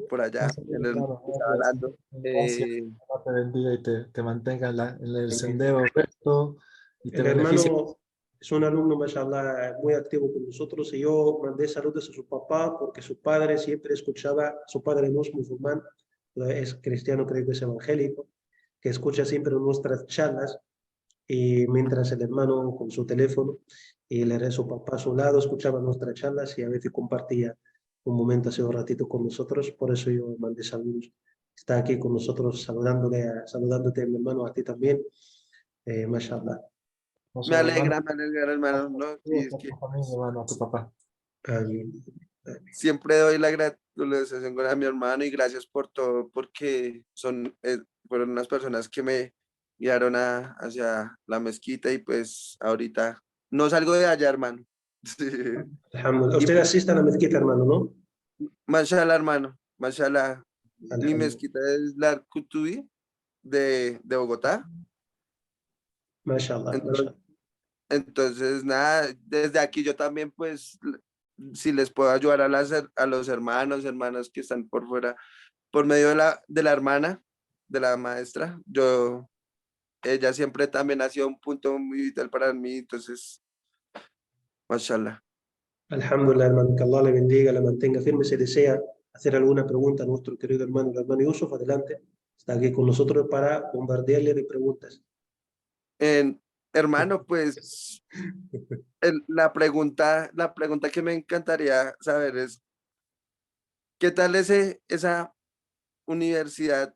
[SPEAKER 3] por allá, en el
[SPEAKER 1] Claro,
[SPEAKER 3] que estaba hablando.
[SPEAKER 1] gracias. Dios te bendiga y te mantenga en el sendero recto y te
[SPEAKER 2] El
[SPEAKER 1] beneficie.
[SPEAKER 2] hermano es un alumno, mashallah, muy activo con nosotros y yo mandé saludos a su papá porque su padre siempre escuchaba, su padre no es musulmán, es cristiano, creo que es evangélico, que escucha siempre nuestras charlas y mientras el hermano con su teléfono y su papá a su lado escuchaba nuestras charlas y a veces compartía un momento hace un ratito con nosotros, por eso yo mandé saludos. Está aquí con nosotros saludándote, mi hermano, a ti también, mashallah.
[SPEAKER 1] No
[SPEAKER 3] Me
[SPEAKER 1] solo, hermano,
[SPEAKER 3] alegra, hermano, ¿no? Y
[SPEAKER 1] saludos
[SPEAKER 3] es
[SPEAKER 1] a
[SPEAKER 3] que
[SPEAKER 1] tu familia, hermano, a tu papá.
[SPEAKER 2] Amén. Amén.
[SPEAKER 3] siempre doy la gratitud a mi hermano y gracias por todo, porque fueron unas personas que me guiaron hacia la mezquita y pues ahorita no salgo de allá, hermano.
[SPEAKER 2] Alhamdulillah.
[SPEAKER 3] Y
[SPEAKER 2] Usted asiste a la mezquita, hermano, ¿no?
[SPEAKER 3] mashallah, hermano, mashallah. Mi
[SPEAKER 2] Alhamdulillah.
[SPEAKER 3] mezquita es la Kutubi de Bogotá.
[SPEAKER 2] Mashallah,
[SPEAKER 3] Entonces,
[SPEAKER 2] mashallah.
[SPEAKER 3] entonces, nada, desde aquí yo también, pues, si les puedo ayudar a los hermanas que están por fuera, por medio de la hermana, de la maestra, ella siempre también ha sido un punto muy vital para mí, entonces, mashallah.
[SPEAKER 2] Alhamdulillah, hermano, que Allah le bendiga, le mantenga firme. Si desea hacer alguna pregunta a nuestro querido hermano, el hermano Yusuf, adelante. Está aquí con nosotros para bombardearle de preguntas.
[SPEAKER 3] Hermano, pues, la pregunta que me encantaría saber es, ¿qué tal esa universidad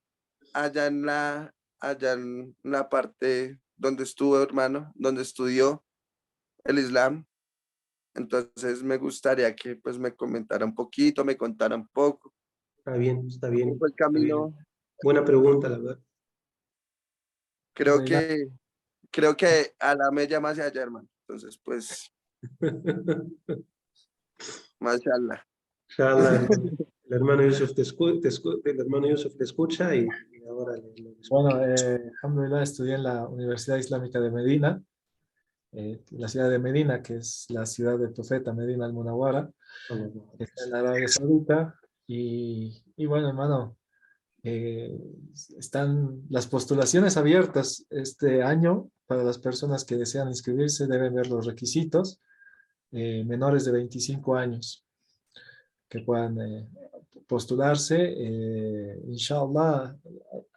[SPEAKER 3] allá en la parte donde estuvo, hermano, donde estudió el Islam? Entonces me gustaría que pues me comentara un poquito, me contara un poco
[SPEAKER 2] Está bien, está
[SPEAKER 3] cómo
[SPEAKER 2] bien,
[SPEAKER 3] fue el
[SPEAKER 2] está bien.
[SPEAKER 3] camino.
[SPEAKER 2] Buena pregunta, la verdad.
[SPEAKER 3] Creo
[SPEAKER 1] Alhamdulillah.
[SPEAKER 3] que, creo que Alá me llama hacia allá, hermano. Entonces, pues, mashallah.
[SPEAKER 2] Inshallah, el hermano Yusuf el hermano Yusuf te escucha y ahora le responde.
[SPEAKER 1] Bueno, alhamdulillah, estudié en la Universidad Islámica de Medina, la ciudad de Medina, que es la ciudad del profeta Medina al-Munawwara, que está en Arabia Saudita. Y bueno, hermano, eh, están las postulaciones abiertas este año para las personas que desean inscribirse, deben ver los requisitos, menores de 25 años que puedan postularse. Inshallah,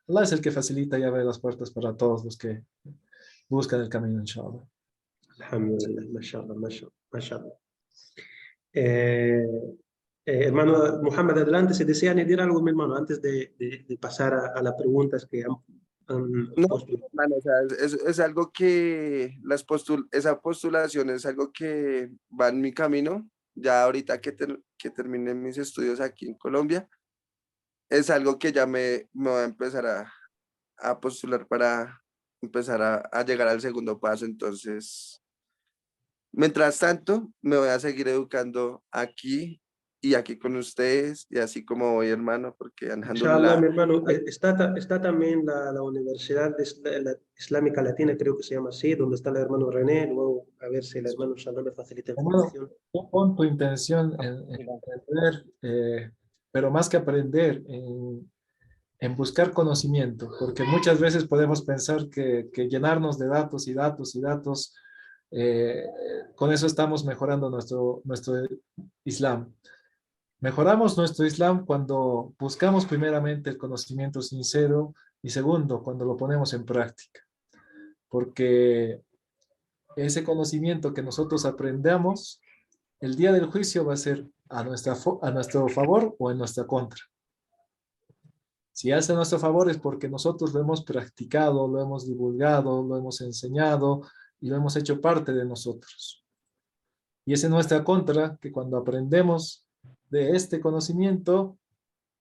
[SPEAKER 1] Allah es el que facilita y abre las puertas para todos los que buscan el camino, inshallah.
[SPEAKER 2] Alhamdulillah, mashallah, mashallah, mashallah. Eh, hermano Muhammad, adelante, si desea añadir algo, mi hermano, antes de pasar a las preguntas que han
[SPEAKER 3] No,
[SPEAKER 2] puesto.
[SPEAKER 3] hermano, o sea, es algo que esa postulación es algo que va en mi camino. Ya ahorita que termine mis estudios aquí en Colombia, es algo que ya me va a empezar a postular para empezar a llegar al segundo paso. Entonces, mientras tanto, me voy a seguir educando aquí y aquí con ustedes, y así como hoy, hermano, porque
[SPEAKER 2] Inshallah,
[SPEAKER 3] alhamdulillah.
[SPEAKER 2] mi hermano, está también la Universidad la Islámica Latina, creo que se llama así, donde está el hermano René. Luego, a ver si el hermano Shalom me facilita
[SPEAKER 1] Hermano,
[SPEAKER 2] información.
[SPEAKER 1] tú pon tu intención en aprender, pero más que aprender, en buscar conocimiento, porque muchas veces podemos pensar que llenarnos de datos y datos y datos, eh, con eso estamos mejorando nuestro Islam. Mejoramos nuestro Islam cuando buscamos primeramente el conocimiento sincero y segundo, cuando lo ponemos en práctica, porque ese conocimiento que nosotros aprendamos, el día del juicio va a ser a nuestro favor o en nuestra contra. Si hace a nuestro favor es porque nosotros lo hemos practicado, lo hemos divulgado, lo hemos enseñado y lo hemos hecho parte de nosotros. Y es en nuestra contra que cuando aprendemos de este conocimiento,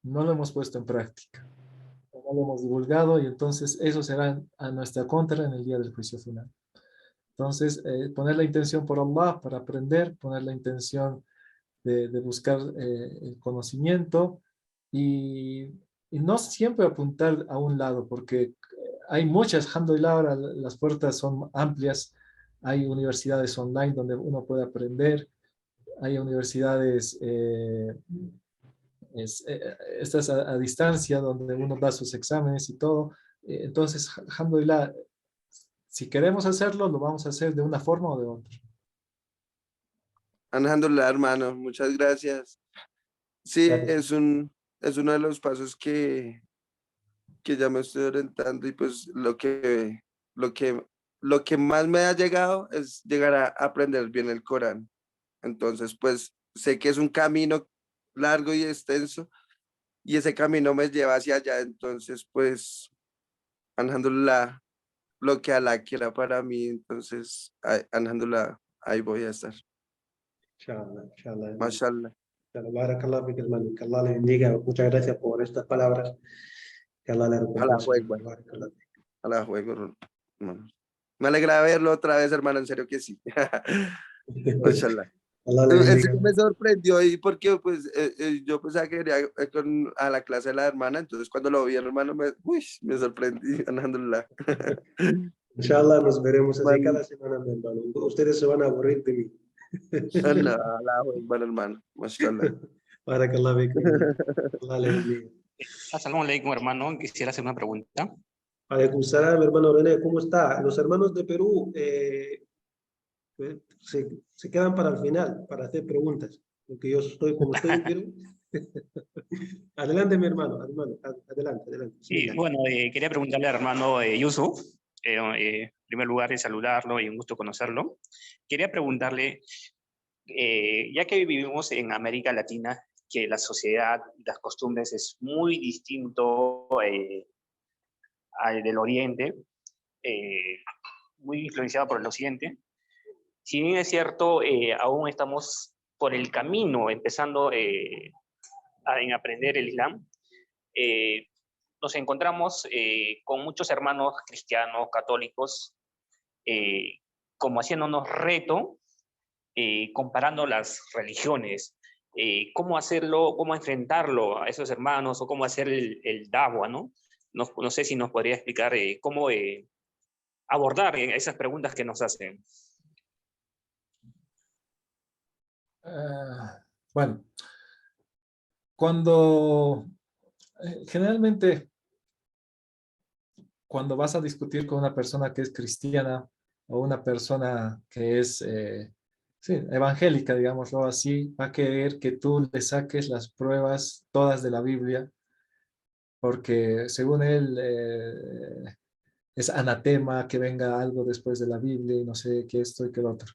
[SPEAKER 1] no lo hemos puesto en práctica, no lo hemos divulgado y entonces eso será a nuestra contra en el día del juicio final. Entonces, poner la intención por Allah para aprender, poner la intención de buscar el conocimiento y, y no siempre apuntar a un lado, porque hay muchas, alhamdulillah, ahora las puertas son amplias, hay universidades online donde uno puede aprender, hay universidades estas a distancia donde uno da sus exámenes y todo. Entonces, alhamdulillah, si queremos hacerlo, lo vamos a hacer de una forma o de otra.
[SPEAKER 3] Alhamdulillah, hermano, muchas gracias. Sí,
[SPEAKER 2] Gracias.
[SPEAKER 3] es uno de los pasos que ya me estoy orientando y pues lo que, lo que más me ha llegado es llegar a aprender bien el Corán. Entonces, pues sé que es un camino largo y extenso y ese camino me lleva hacia allá. Entonces, pues, alhamdulillah, lo que Allah quiera para mí, entonces, alhamdulillah, ahí voy a estar.
[SPEAKER 2] Inshallah, inshallah, hermano.
[SPEAKER 3] Mashallah.
[SPEAKER 2] Inshallah, barakallah fik, hermano. Que Allah le bendiga. Muchas gracias por estas palabras. Que Allah le
[SPEAKER 3] Allahu
[SPEAKER 2] recompense,
[SPEAKER 3] Akbar.
[SPEAKER 2] hermano. Barakallah.
[SPEAKER 3] Allahu Akbar, hermano. Me alegra verlo otra vez, hermano, en serio que sí. Mashallah.
[SPEAKER 2] Allah le
[SPEAKER 3] En
[SPEAKER 2] bendiga.
[SPEAKER 3] serio me sorprendió y porque pues yo pensaba que quería a la clase de la hermana, entonces cuando lo vi, hermano, me sorprendí, alhamdulillah.
[SPEAKER 2] Inshallah, nos veremos así
[SPEAKER 3] Man,
[SPEAKER 2] cada semana, mi hermano. Ustedes se van a aburrir de mí.
[SPEAKER 3] Allah, Allahu Akbar, hermano, mashallah.
[SPEAKER 2] Barakallah fik, mi hermano. Allah le bendiga.
[SPEAKER 4] Assalamu alaikum, hermano. Quisiera hacer una pregunta.
[SPEAKER 2] Alaikum salam, hermano René. ¿Cómo está? Los hermanos de Perú se quedan para el final, para hacer preguntas. Porque yo estoy como estoy en Perú. Adelante, mi hermano. Adelante, adelante.
[SPEAKER 4] Y bueno, quería preguntarle al hermano Yusuf, en primer lugar, saludarlo y un gusto conocerlo. Quería preguntarle, ya que vivimos en América Latina, que la sociedad y las costumbres es muy distinto al del Oriente, muy influenciado por el Occidente. Si bien es cierto, aún estamos por el camino, empezando en aprender el Islam, nos encontramos con muchos hermanos cristianos, católicos, como haciéndonos reto, comparando las religiones, cómo hacerlo, cómo enfrentarlo a esos hermanos, o cómo hacer el da'wah, ¿no? No sé si nos podría explicar cómo abordar esas preguntas que nos hacen.
[SPEAKER 1] Bueno, cuando generalmente cuando vas a discutir con una persona que es cristiana o una persona que es sí, evangélica, digámoslo así, va a querer que tú le saques las pruebas todas de la Biblia, porque según él es anatema que venga algo después de la Biblia y no sé qué esto y qué lo otro.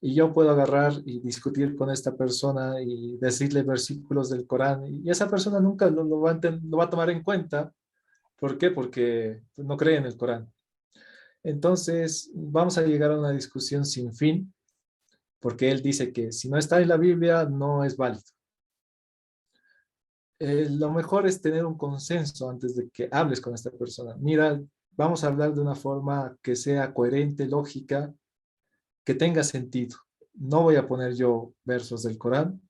[SPEAKER 1] Y yo puedo agarrar y discutir con esta persona y decirle versículos del Corán y esa persona nunca lo va a tomar en cuenta. ¿Por qué? Porque no cree en el Corán. Entonces vamos a llegar a una discusión sin fin, porque él dice que si no está en la Biblia no es válido. Lo mejor es tener un consenso antes de que hables con esta persona. Mira, vamos a hablar de una forma que sea coherente, lógica, que tenga sentido. No voy a poner yo versos del Corán,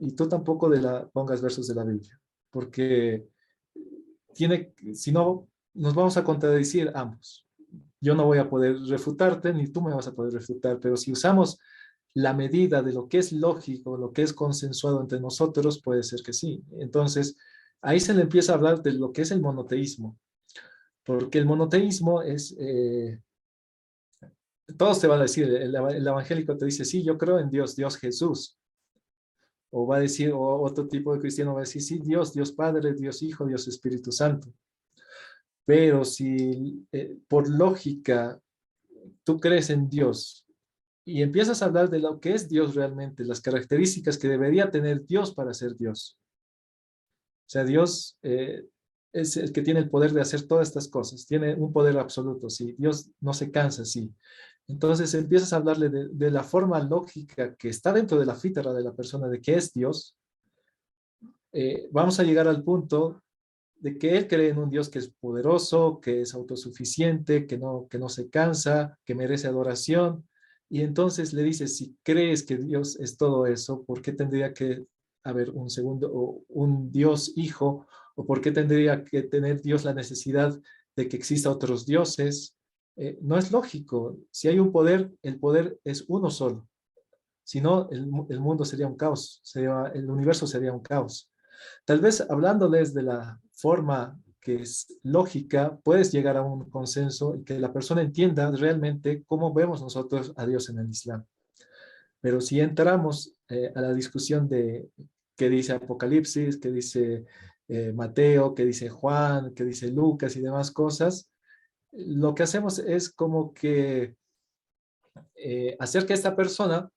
[SPEAKER 1] y tú tampoco pongas versos de la Biblia, porque si no, nos vamos a contradecir ambos. Yo no voy a poder refutarte, ni tú me vas a poder refutar, pero si usamos la medida de lo que es lógico, lo que es consensuado entre nosotros, puede ser que sí. Entonces, ahí se le empieza a hablar de lo que es el monoteísmo, porque el monoteísmo es, todos te van a decir, el evangélico te dice, sí, yo creo en Dios, Dios Jesús, o va a decir, o otro tipo de cristiano va a decir, sí, Dios, Dios Padre, Dios Hijo, Dios Espíritu Santo. Pero si por lógica tú crees en Dios y empiezas a hablar de lo que es Dios realmente, las características que debería tener Dios para ser Dios. O sea, Dios es el que tiene el poder de hacer todas estas cosas, tiene un poder absoluto, sí. Dios no se cansa, sí. Entonces empiezas a hablarle de la forma lógica que está dentro de la fítara de la persona de que es Dios. Vamos a llegar al punto de que él cree en un Dios que es poderoso, que es autosuficiente, que no se cansa, que merece adoración. Y entonces le dice, si crees que Dios es todo eso, ¿por qué tendría que haber un segundo o un Dios hijo? ¿O por qué tendría que tener Dios la necesidad de que exista otros dioses? No es lógico. Si hay un poder, el poder es uno solo. Si no, el mundo sería un caos, el universo sería un caos. Tal vez hablándoles de la forma que es lógica, puedes llegar a un consenso y que la persona entienda realmente cómo vemos nosotros a Dios en el Islam. Pero si entramos a la discusión de qué dice Apocalipsis, qué dice Mateo, qué dice Juan, qué dice Lucas y demás cosas, lo que hacemos es como que hacer que esta persona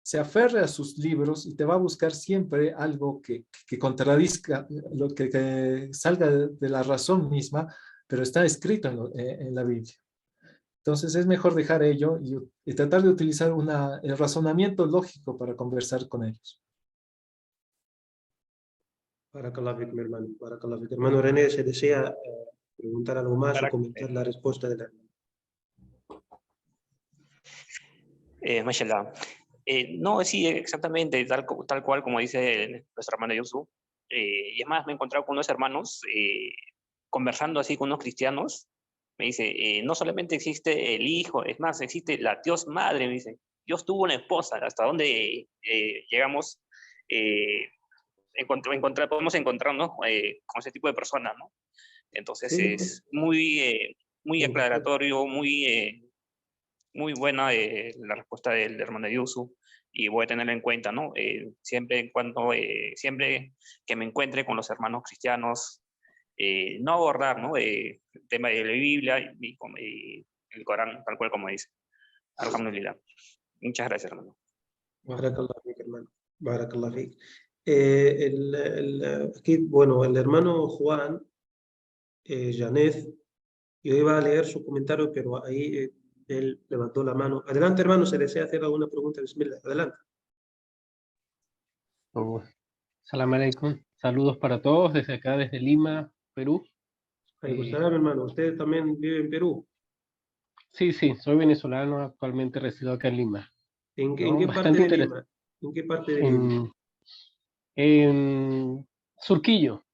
[SPEAKER 1] se aferre a sus libros y te va a buscar siempre algo que contradizca lo que salga de la razón misma, pero está escrito en la Biblia. Entonces es mejor dejar ello y tratar de utilizar el razonamiento lógico para conversar con ellos.
[SPEAKER 2] Barakallah fik, mi hermano. Barakallah fik. Hermano René, ¿se desea preguntar algo más o comentar la respuesta de la hermana?
[SPEAKER 4] Mashallah. No, sí, exactamente, tal cual como dice nuestro hermano Yusu. Y es más, me he encontrado con unos hermanos conversando así con unos cristianos. Me dice, no solamente existe el hijo, es más, existe la Dios madre, me dice. Dios tuvo una esposa, hasta donde llegamos, podemos encontrarnos con ese tipo de personas, ¿no? Entonces
[SPEAKER 2] Sí,
[SPEAKER 4] es muy aclaratorio, muy buena la respuesta del hermano Yusu, y voy a tenerla en cuenta, ¿no? Siempre que me encuentre con los hermanos cristianos, no abordar, ¿no? El tema de la Biblia y el Corán, tal cual como dice. Alhamdulillah. Muchas gracias, hermano.
[SPEAKER 2] Barakallah fik, hermano. Barakallah fik. Aquí, bueno, el hermano Juan Janez, yo iba a leer su comentario, pero ahí él levantó la mano. Adelante, hermano, ¿se desea hacer alguna pregunta? Bismillah, adelante.
[SPEAKER 5] Salam alaikum. Saludos para todos desde acá, desde Lima, Perú.
[SPEAKER 2] Salam, hermano. ¿Usted también vive en Perú?
[SPEAKER 5] Sí, soy venezolano, actualmente resido acá en Lima.
[SPEAKER 2] ¿En
[SPEAKER 5] ¿No?
[SPEAKER 2] qué parte
[SPEAKER 5] Bastante
[SPEAKER 2] de Lima? ¿En qué parte de Lima?
[SPEAKER 5] En Surquillo.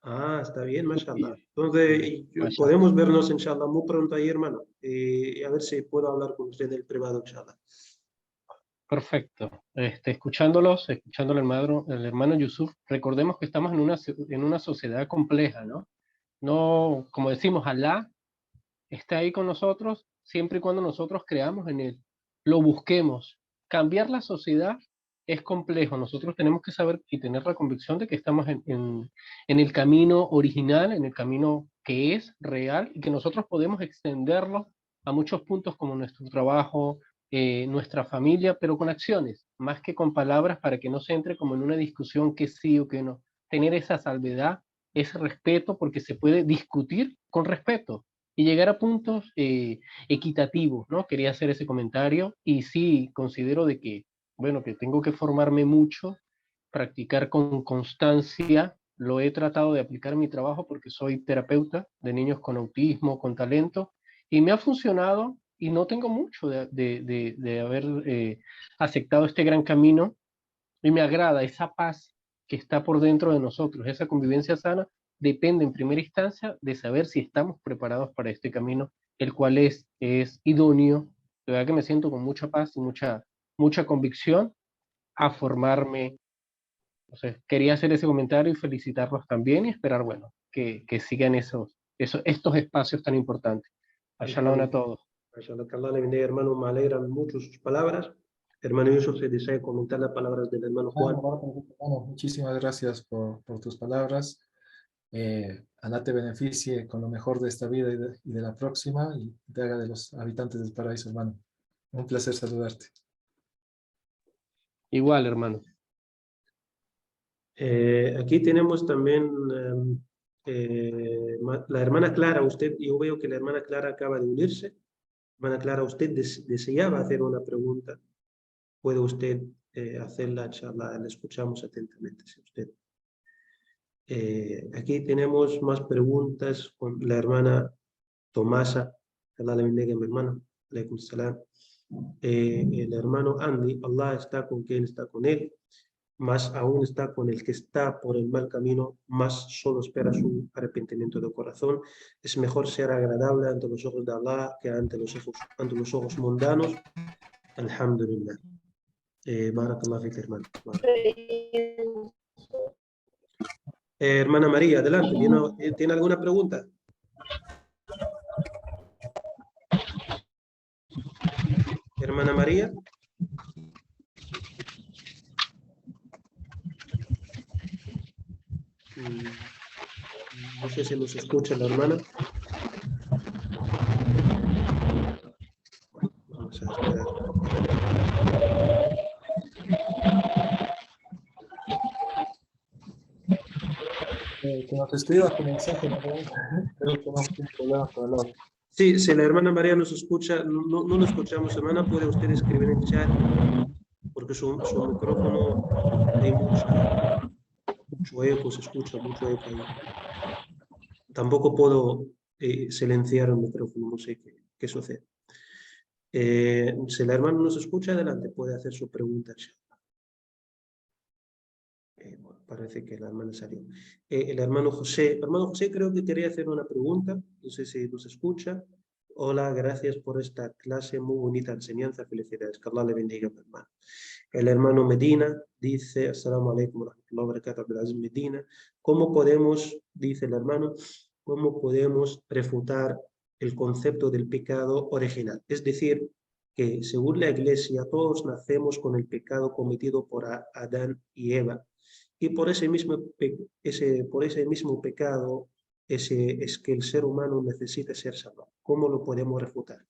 [SPEAKER 2] Ah, está bien, mashallah.
[SPEAKER 5] Surquillo.
[SPEAKER 2] Entonces,
[SPEAKER 5] Mashallah.
[SPEAKER 2] podemos vernos, inshallah, muy pronto ahí, hermano. A ver si puedo hablar con usted en el privado, inshallah.
[SPEAKER 5] Perfecto. Escuchando el hermano Yusuf, recordemos que estamos en una sociedad compleja, ¿no? No, como decimos, Alá está ahí con nosotros siempre y cuando nosotros creamos en él, lo busquemos. Cambiar la sociedad es complejo. Nosotros tenemos que saber y tener la convicción de que estamos en el camino original, en el camino que es real y que nosotros podemos extenderlo a muchos puntos como nuestro trabajo, nuestra familia, pero con acciones, más que con palabras, para que no se entre como en una discusión que sí o que no. Tener esa salvedad, ese respeto, porque se puede discutir con respeto y llegar a puntos equitativos, ¿no? Quería hacer ese comentario y sí considero de que, bueno, que tengo que formarme mucho, practicar con constancia. Lo he tratado de aplicar en mi trabajo porque soy terapeuta de niños con autismo, con talento, y me ha funcionado y no tengo mucho de haber aceptado este gran camino Y me agrada esa paz que está por dentro de nosotros, esa convivencia sana, depende en primera instancia de saber si estamos preparados para este camino, el cual es idóneo. De verdad que me siento con mucha paz y mucha convicción a formarme. Entonces, quería hacer ese comentario y felicitarlos también y esperar, bueno, que sigan estos espacios tan importantes. Shalom a todos.
[SPEAKER 2] Mashallah, que Allah le bendiga, hermano. Me alegran mucho sus palabras. Hermano Yusuf, se desea comentar las palabras del hermano Juan.
[SPEAKER 1] Bueno, muchísimas gracias por tus palabras. Alá te beneficie con lo mejor de esta vida y de la próxima y te haga de los habitantes del paraíso, hermano. Un placer saludarte.
[SPEAKER 5] Igual, hermano.
[SPEAKER 2] Aquí tenemos también la hermana Clara. Yo veo que la hermana Clara acaba de unirse. Hermana Clara, usted deseaba hacer una pregunta. Puede usted hacerla, charla, la escuchamos atentamente. Si usted. Aquí tenemos más preguntas con la hermana Tomasa. Allah le bendiga, mi hermana. Alaykum salam. El hermano Andy, Allah está con quien está con él, más aún está con el que está por el mal camino, más solo espera su arrepentimiento de corazón. Es mejor ser agradable ante los ojos de Allah que ante los ojos mundanos. Alhamdulillah. Barakallah fik, hermano. Hermana María, adelante. ¿Tiene alguna pregunta? Hermana María. No sé si nos escucha la hermana. Vamos a esperar.
[SPEAKER 1] Que nos escriba con mensaje, ¿no? Creo que no tiene problema con el audio.
[SPEAKER 2] Sí, si la hermana María nos escucha, no nos escuchamos, hermana, puede usted escribir en chat, porque su micrófono hay mucho eco, se escucha mucho eco ahí. Tampoco puedo silenciar el micrófono, no sé qué sucede. Si la hermana nos escucha, adelante, puede hacer su pregunta. Bueno, parece que la hermana salió. El hermano José creo que quería hacer una pregunta, no sé si nos escucha. Hola, gracias por esta clase, muy bonita enseñanza, felicidades, que Allah le bendiga, mi hermano. El hermano Medina dice, Assalamu alaikum wa rahmatullahi wa barakatuh, Medina, ¿cómo podemos, dice el hermano, cómo podemos refutar el concepto del pecado original? Es decir, que según la Iglesia todos nacemos con el pecado cometido por Adán y Eva, y por ese mismo pecado es que el ser humano necesita ser salvado. ¿Cómo lo podemos refutar?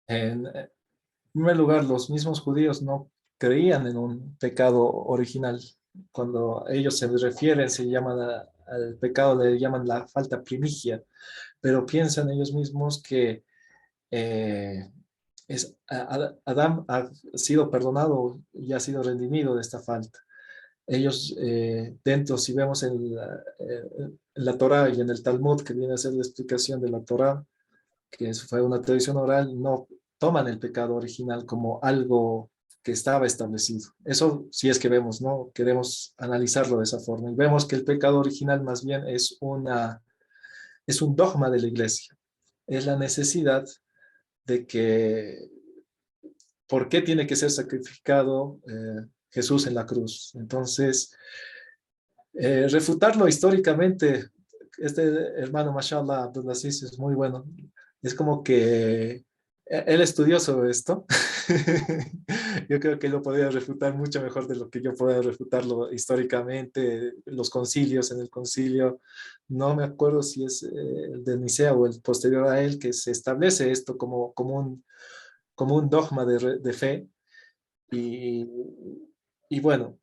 [SPEAKER 1] En primer lugar, los mismos judíos no creían en un pecado original. Cuando ellos se refieren, se llaman al pecado, le llaman la falta primigia, pero piensan ellos mismos que Adán ha sido perdonado y ha sido redimido de esta falta. Ellos dentro, si vemos en la Torá y en el Talmud, que viene a ser la explicación de la Torá, que fue una tradición oral, no toman el pecado original como algo que estaba establecido. Eso sí es que vemos, ¿no? Queremos analizarlo de esa forma. Y vemos que el pecado original más bien es un dogma de la iglesia. Es la necesidad de que, ¿por qué tiene que ser sacrificado Jesús en la cruz? Entonces, refutarlo históricamente, este hermano, mashallah, Abdulaziz, es muy bueno. Es como que él estudió sobre esto. Yo creo que él lo podría refutar mucho mejor de lo que yo pueda refutarlo históricamente. Los concilios, en el concilio, no me acuerdo si es el de Nicea o el posterior a él, que se establece esto como un dogma de fe. Y bueno,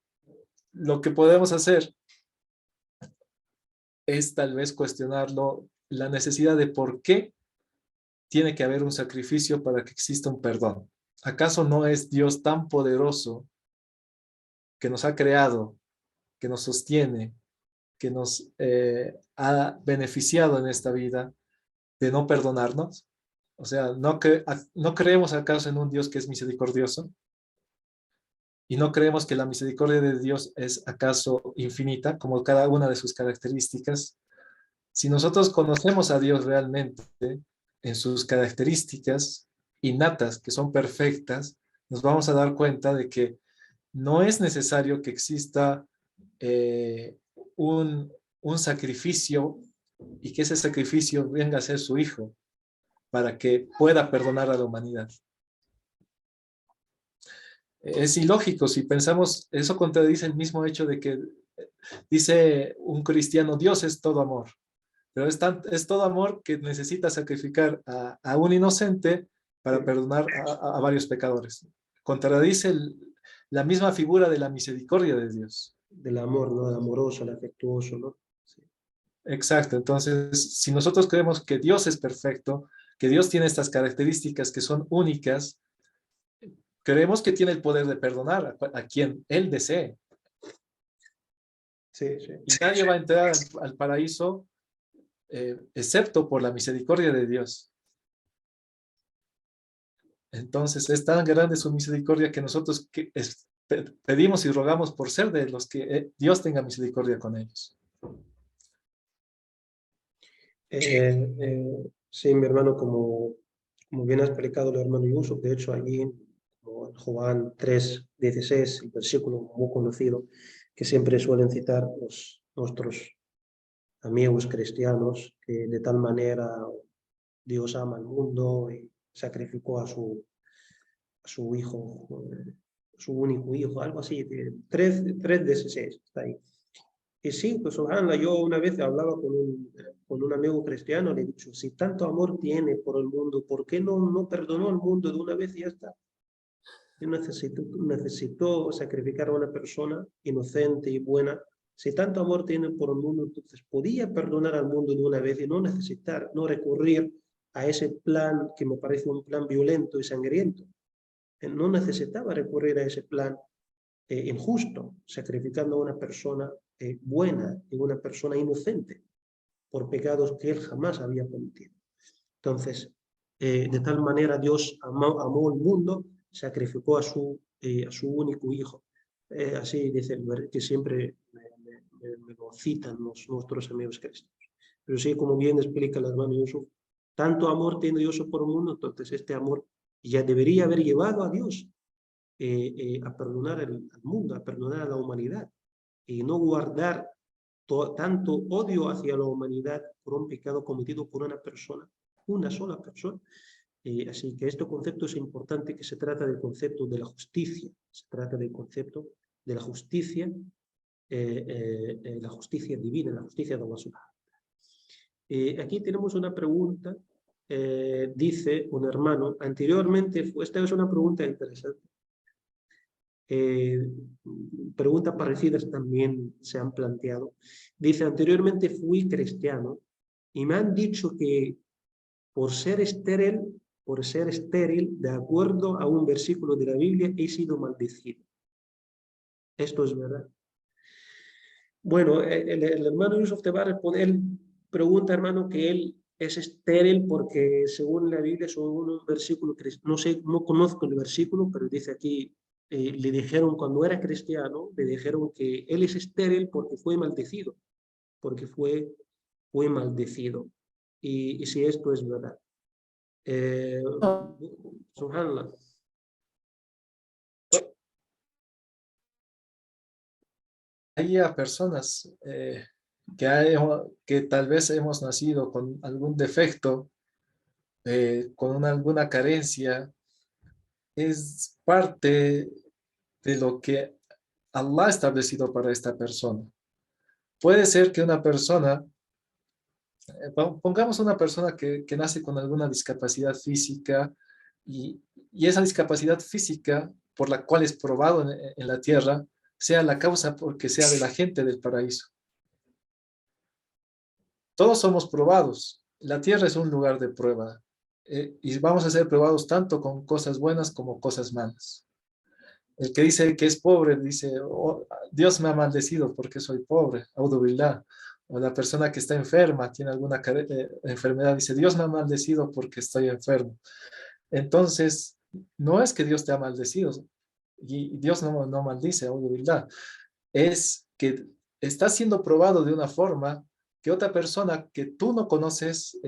[SPEAKER 1] lo que podemos hacer es tal vez cuestionarlo, la necesidad de por qué tiene que haber un sacrificio para que exista un perdón. ¿Acaso no es Dios tan poderoso que nos ha creado, que nos sostiene, que nos ha beneficiado en esta vida de no perdonarnos? O sea, ¿no creemos acaso en un Dios que es misericordioso? y no creemos que la misericordia de Dios es acaso infinita, como cada una de sus características. Si nosotros conocemos a Dios realmente en sus características innatas, que son perfectas, nos vamos a dar cuenta de que no es necesario que exista un sacrificio y que ese sacrificio venga a ser su Hijo para que pueda perdonar a la humanidad. Es ilógico si pensamos, eso contradice el mismo hecho de que dice un cristiano, Dios es todo amor, pero es todo amor que necesita sacrificar a un inocente para perdonar a varios pecadores. Contradice la misma figura de la misericordia de Dios.
[SPEAKER 2] Del amor, ¿no? El amoroso, el afectuoso, ¿no? Sí.
[SPEAKER 1] Exacto, entonces si nosotros creemos que Dios es perfecto, que Dios tiene estas características que son únicas, creemos que tiene el poder de perdonar a quien Él desee.
[SPEAKER 2] Sí, sí.
[SPEAKER 1] Y nadie va a entrar al paraíso excepto por la misericordia de Dios. Entonces es tan grande su misericordia que nosotros pedimos y rogamos por ser de los que Dios tenga misericordia con ellos.
[SPEAKER 2] Sí, mi hermano, como bien ha explicado el hermano Yusuf, de hecho allí en Juan 3:16, el versículo muy conocido, que siempre suelen citar nuestros amigos cristianos, que de tal manera Dios ama al mundo y sacrificó a su hijo, su único hijo, algo así, 3:16, está ahí. Y sí, pues ojalá, yo una vez hablaba con un amigo cristiano, le he dicho, si tanto amor tiene por el mundo, ¿por qué no perdonó al mundo de una vez y ya está? Yo necesitó sacrificar a una persona inocente y buena. Si tanto amor tiene por el mundo, entonces podía perdonar al mundo de una vez y no necesitar, no recurrir a ese plan que me parece un plan violento y sangriento. No necesitaba recurrir a ese plan injusto, sacrificando a una persona buena y una persona inocente por pecados que él jamás había cometido. Entonces, de tal manera Dios amó el mundo, sacrificó a su único hijo. Así dice, que siempre me lo citan nuestros amigos cristianos. Pero sí, como bien explica el hermano Yusuf, tanto amor tiene Dios por el mundo, entonces este amor ya debería haber llevado a Dios a perdonar al mundo, a perdonar a la humanidad, y no guardar tanto odio hacia la humanidad por un pecado cometido por una sola persona. Así que este concepto es importante, que se trata del concepto de la justicia, se trata del concepto de la justicia divina, la justicia de Allah subhanahu. Aquí tenemos una pregunta, dice un hermano, anteriormente, esta es una pregunta interesante, preguntas parecidas también se han planteado. Dice, anteriormente fui cristiano y me han dicho que por ser estéril, de acuerdo a un versículo de la Biblia, he sido maldecido. ¿Esto es verdad? Bueno, el hermano Yusuf te va a responder, él pregunta, hermano, que él es estéril porque según la Biblia, según un versículo, no sé, no conozco el versículo, pero dice aquí, le dijeron cuando era cristiano, le dijeron que él es estéril porque fue maldecido, fue maldecido. Y si esto es verdad. Subhanallah.
[SPEAKER 1] Hay a personas que tal vez hemos nacido con algún defecto, con alguna carencia, es parte de lo que Allah ha establecido para esta persona. Puede ser que una persona, pongamos una persona que nace con alguna discapacidad física y esa discapacidad física por la cual es probado en la tierra sea la causa porque sea de la gente del paraíso. Todos somos probados. La tierra es un lugar de prueba y vamos a ser probados tanto con cosas buenas como cosas malas. El que dice que es pobre dice, oh, Dios me ha maldecido porque soy pobre, Audhu billah. O la persona que está enferma, tiene alguna enfermedad, dice, Dios me ha maldecido porque estoy enfermo. Entonces, no es que Dios te ha maldecido, y Dios no maldice, humildad, es que está siendo probado de una forma que otra persona que tú no conoces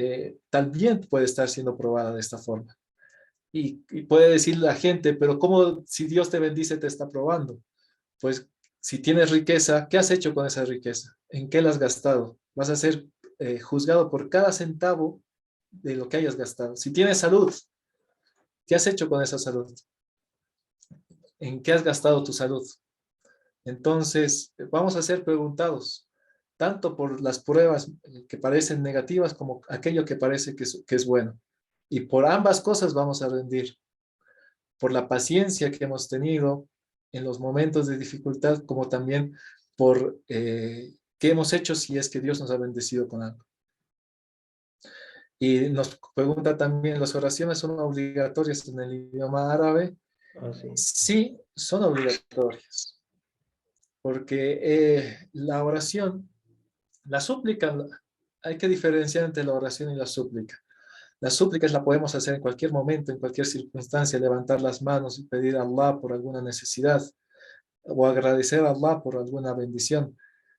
[SPEAKER 1] también puede estar siendo probada de esta forma. Y puede decir la gente, pero ¿cómo si Dios te bendice te está probando? Pues si tienes riqueza, ¿qué has hecho con esa riqueza? ¿En qué la has gastado? Vas a ser juzgado por cada centavo de lo que hayas gastado. Si tienes salud, ¿qué has hecho con esa salud? ¿En qué has gastado tu salud? Entonces, vamos a ser preguntados, tanto por las pruebas que parecen negativas como aquello que parece que es bueno. Y por ambas cosas vamos a rendir, por la paciencia que hemos tenido en los momentos de dificultad, como también por qué hemos hecho si es que Dios nos ha bendecido con algo. Y nos pregunta también, ¿las oraciones son obligatorias en el idioma árabe?
[SPEAKER 2] Así.
[SPEAKER 1] Sí, son obligatorias, porque la oración, la súplica, hay que diferenciar entre la oración y la súplica. Las súplicas la podemos hacer en cualquier momento, en cualquier circunstancia, levantar las manos y pedir a Allah por alguna necesidad o agradecer a Allah por alguna bendición.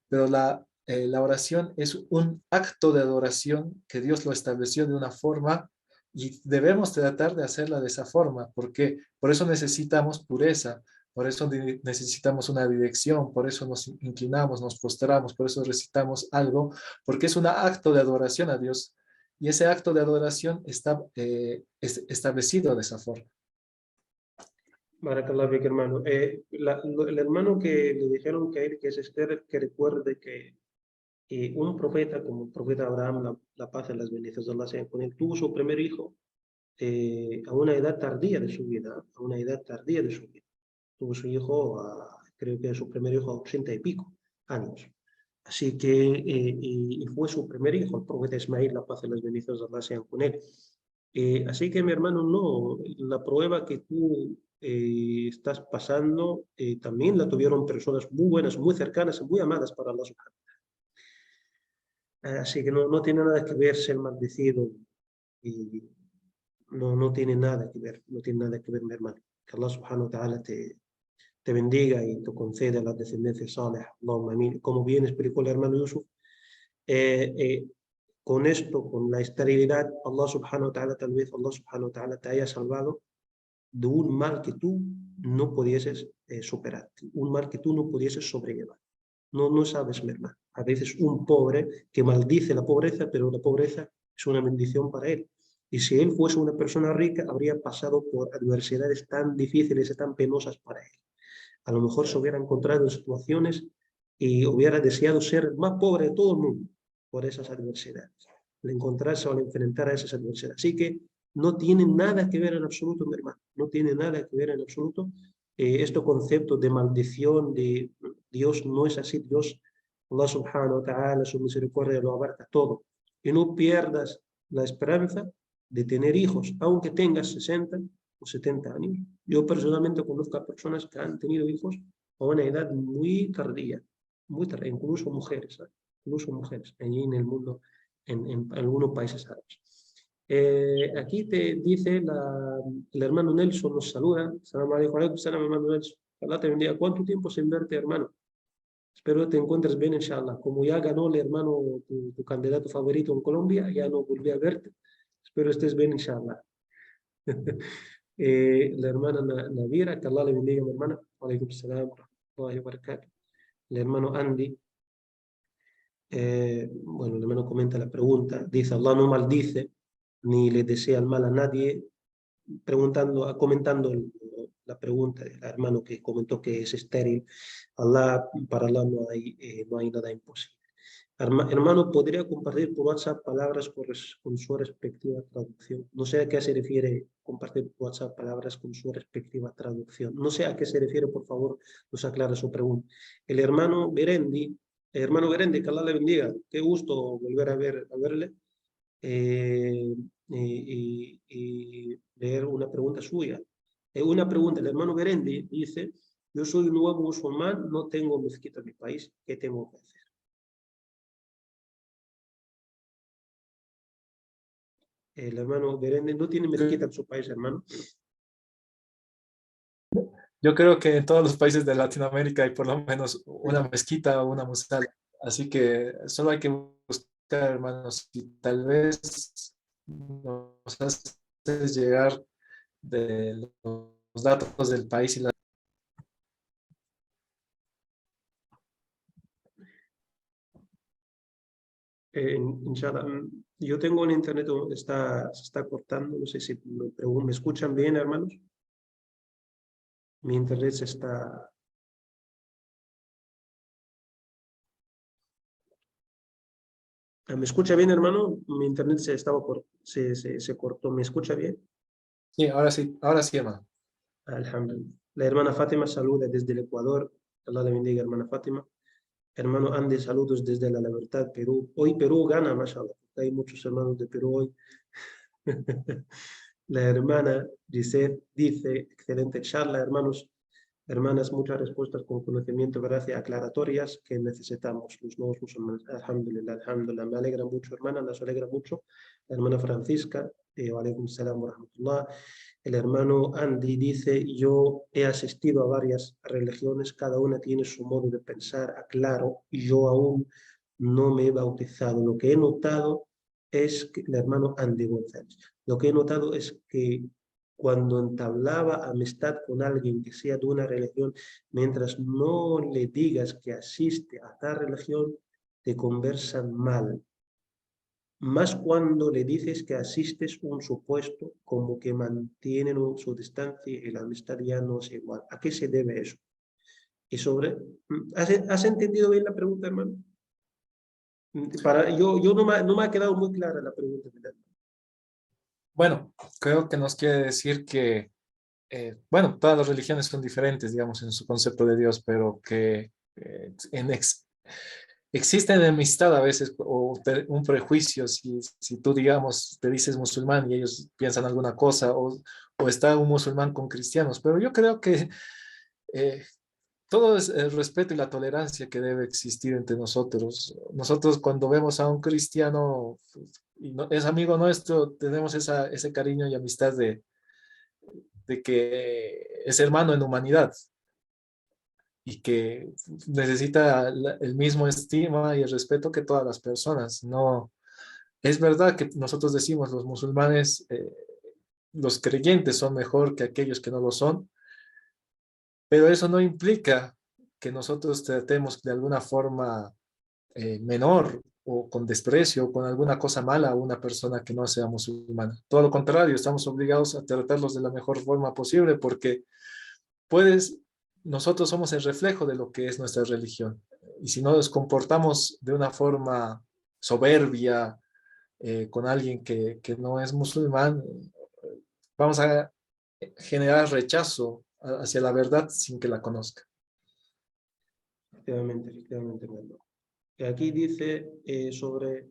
[SPEAKER 1] Pero la oración es un acto de adoración que Dios lo estableció de una forma y debemos tratar de hacerla de esa forma. ¿Por qué? Por eso necesitamos pureza, por eso necesitamos una dirección, por eso nos inclinamos, nos postramos, por eso recitamos algo, porque es un acto de adoración a Dios. Y ese acto de adoración está establecido de esa forma.
[SPEAKER 2] Barakallah fik, hermano. El hermano que le dijeron que él, que es Esther, que recuerde que un profeta como el profeta Abraham, la paz y las bendiciones de Allah sean con él, tuvo su primer hijo a una edad tardía de su vida, a una edad tardía de su vida. Tuvo su hijo, creo que su primer hijo a 80 y pico años. Así que, y fue su primer hijo, el profeta Ismail, la paz y las bendiciones de Allah sean con él. Así que, mi hermano, no, la prueba que tú estás pasando también la tuvieron personas muy buenas, muy cercanas, muy amadas para Allah subhanahu. Así que no tiene nada que ver ser maldecido y no tiene nada que ver, no tiene nada que ver, mi hermano. Que Allah subhanahu wa ta'ala te bendiga y te conceda la descendencia salih. Allahumma amin. Como bien explicó el hermano Yusuf, con esto, con la esterilidad, Allah subhanahu wa ta'ala, tal vez Allah subhanahu wa ta'ala te haya salvado de un mal que tú no pudieses superar, un mal que tú no pudieses sobrellevar. No sabes, mi hermano. A veces un pobre que maldice la pobreza, pero la pobreza es una bendición para él. Y si él fuese una persona rica, habría pasado por adversidades tan difíciles y tan penosas para él. A lo mejor se hubiera encontrado en situaciones y hubiera deseado ser el más pobre de todo el mundo por esas adversidades, al encontrarse o al enfrentar a esas adversidades. Así que no tiene nada que ver en absoluto, mi hermano, no tiene nada que ver en absoluto. Este concepto de maldición, de Dios no es así. Dios, Allah subhanahu wa ta'ala, su misericordia lo abarca todo. Y no pierdas la esperanza de tener hijos, aunque tengas 60 o 70 años. Yo personalmente conozco a personas que han tenido hijos a una edad muy tardía, incluso mujeres, allí en el mundo, en algunos países árabes. Aquí te dice el hermano Nelson, nos saluda. Salam alaikum, salam, hermano Nelson. Allah te bendiga. ¿Cuánto tiempo sin verte, hermano? Espero que te encuentres bien, inshallah. Como ya ganó el hermano, tu candidato favorito en Colombia, ya no volví a verte. Espero estés bien, inshallah. La hermana Navira, que Allah le bendiga, mi hermana. Alaikum salam wa rahmatullahi wa barakatuh. El hermano Andy. Bueno, el hermano comenta la pregunta. Dice, Allah no maldice ni le desea el mal a nadie. Comentando la pregunta del hermano que comentó que es estéril. Para Allah no hay nada imposible. Hermano, ¿podría compartir por WhatsApp palabras con su respectiva traducción? No sé a qué se refiere compartir por WhatsApp palabras con su respectiva traducción. No sé a qué se refiere, por favor, nos aclara su pregunta. El hermano Berendi, que Allah le bendiga. Qué gusto volver a verle. Y leer una pregunta suya. Una pregunta, el hermano Berendi dice, yo soy un nuevo musulmán, no tengo mezquita en mi país, ¿qué tengo que hacer? El hermano Berendi no tiene mezquita en su país, hermano.
[SPEAKER 1] Yo creo que en todos los países de Latinoamérica hay por lo menos una mezquita o una musala. Así que solo hay que buscar, hermanos, y tal vez nos haces llegar de los datos del país y la...
[SPEAKER 2] Inshallah, yo tengo un internet que se está cortando, no sé si me escuchan bien, hermanos. Mi internet se está... ¿Me escucha bien, hermano? Mi internet se cortó. ¿Me escucha bien?
[SPEAKER 1] Sí, ahora sí, hermano.
[SPEAKER 2] Alhamdulillah. La hermana Fátima saluda desde el Ecuador. Allah le bendiga, hermana Fátima. Hermano Andy, saludos desde La Libertad, Perú. Hoy Perú gana, mashallah. Hay muchos hermanos de Perú hoy. La hermana Gisette dice, excelente charla, hermanos. Hermanas, muchas respuestas con conocimiento, gracias, aclaratorias que necesitamos los nuevos musulmanes. Alhamdulillah, alhamdulillah. Me alegra mucho, hermana, nos alegra mucho. La hermana Francisca, wa alaikum salam wa rahmatullah. El hermano Andy dice, yo he asistido a varias religiones, cada una tiene su modo de pensar, aclaro, y yo aún no me he bautizado. Lo que he notado es que, el hermano Andy González, lo que he notado es que cuando entablaba amistad con alguien que sea de una religión, mientras no le digas que asiste a tal religión, te conversan mal. Más cuando le dices que asistes un supuesto, como que mantienen su distancia y la amistad ya no es igual. ¿A qué se debe eso? Y sobre, ¿has entendido bien la pregunta, hermano? Yo no me ha quedado muy clara la pregunta.
[SPEAKER 1] Bueno, creo que nos quiere decir que, bueno, todas las religiones son diferentes, digamos, en su concepto de Dios, pero que existe enemistad a veces o un prejuicio si tú, digamos, te dices musulmán y ellos piensan alguna cosa o está un musulmán con cristianos, pero yo creo que eh, todo es el respeto y la tolerancia que debe existir entre nosotros. Nosotros cuando vemos a un cristiano y es amigo nuestro, tenemos ese cariño y amistad de que es hermano en humanidad y que necesita el mismo estima y el respeto que todas las personas. No, es verdad que nosotros decimos los musulmanes, los creyentes son mejor que aquellos que no lo son, pero eso no implica que nosotros tratemos de alguna forma menor o con desprecio o con alguna cosa mala a una persona que no sea musulmana. Todo lo contrario, estamos obligados a tratarlos de la mejor forma posible porque puedes, nosotros somos el reflejo de lo que es nuestra religión. Y si no nos comportamos de una forma soberbia con alguien que no es musulmán, vamos a generar rechazo hacia la verdad sin que la conozca.
[SPEAKER 2] Efectivamente, hermano. Aquí dice sobre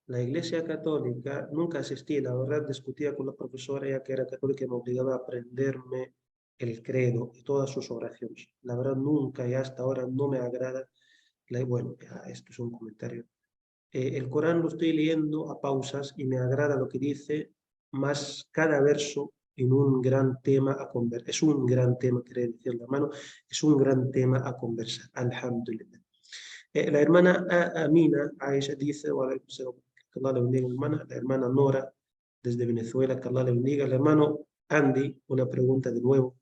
[SPEAKER 2] la Iglesia Católica, nunca asistí, la verdad discutía con la profesora, ella que era católica y me obligaba a aprenderme el credo y todas sus oraciones. La verdad nunca y hasta ahora no me agrada, bueno, esto es un comentario. El Corán lo estoy leyendo a pausas y me agrada lo que dice, más cada verso en un gran tema a conversar. Es un gran tema, quería decir la mano, es un gran tema a conversar. Alhamdulillah. La hermana Amina, Aisha dice, que Allah le bendiga, hermana. La hermana Nora, desde Venezuela, que Allah le bendiga. El hermano Andy, una pregunta de nuevo.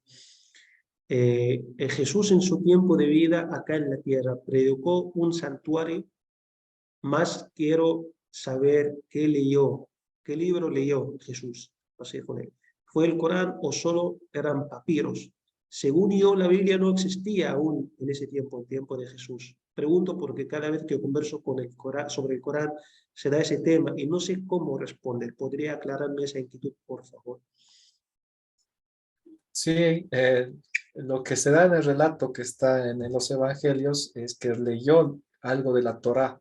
[SPEAKER 2] Jesús en su tiempo de vida acá en la tierra predicó un santuario, más quiero saber qué leyó, qué libro leyó Jesús. Así ¿fue el Corán o solo eran papiros? Según yo, la Biblia no existía aún en ese tiempo, el tiempo de Jesús. Pregunto porque cada vez que converso con el Corán, sobre el Corán se da ese tema y no sé cómo responder. ¿Podría aclararme esa inquietud, por favor?
[SPEAKER 1] Sí, lo que se da en el relato que está en los evangelios es que leyó algo de la Torá.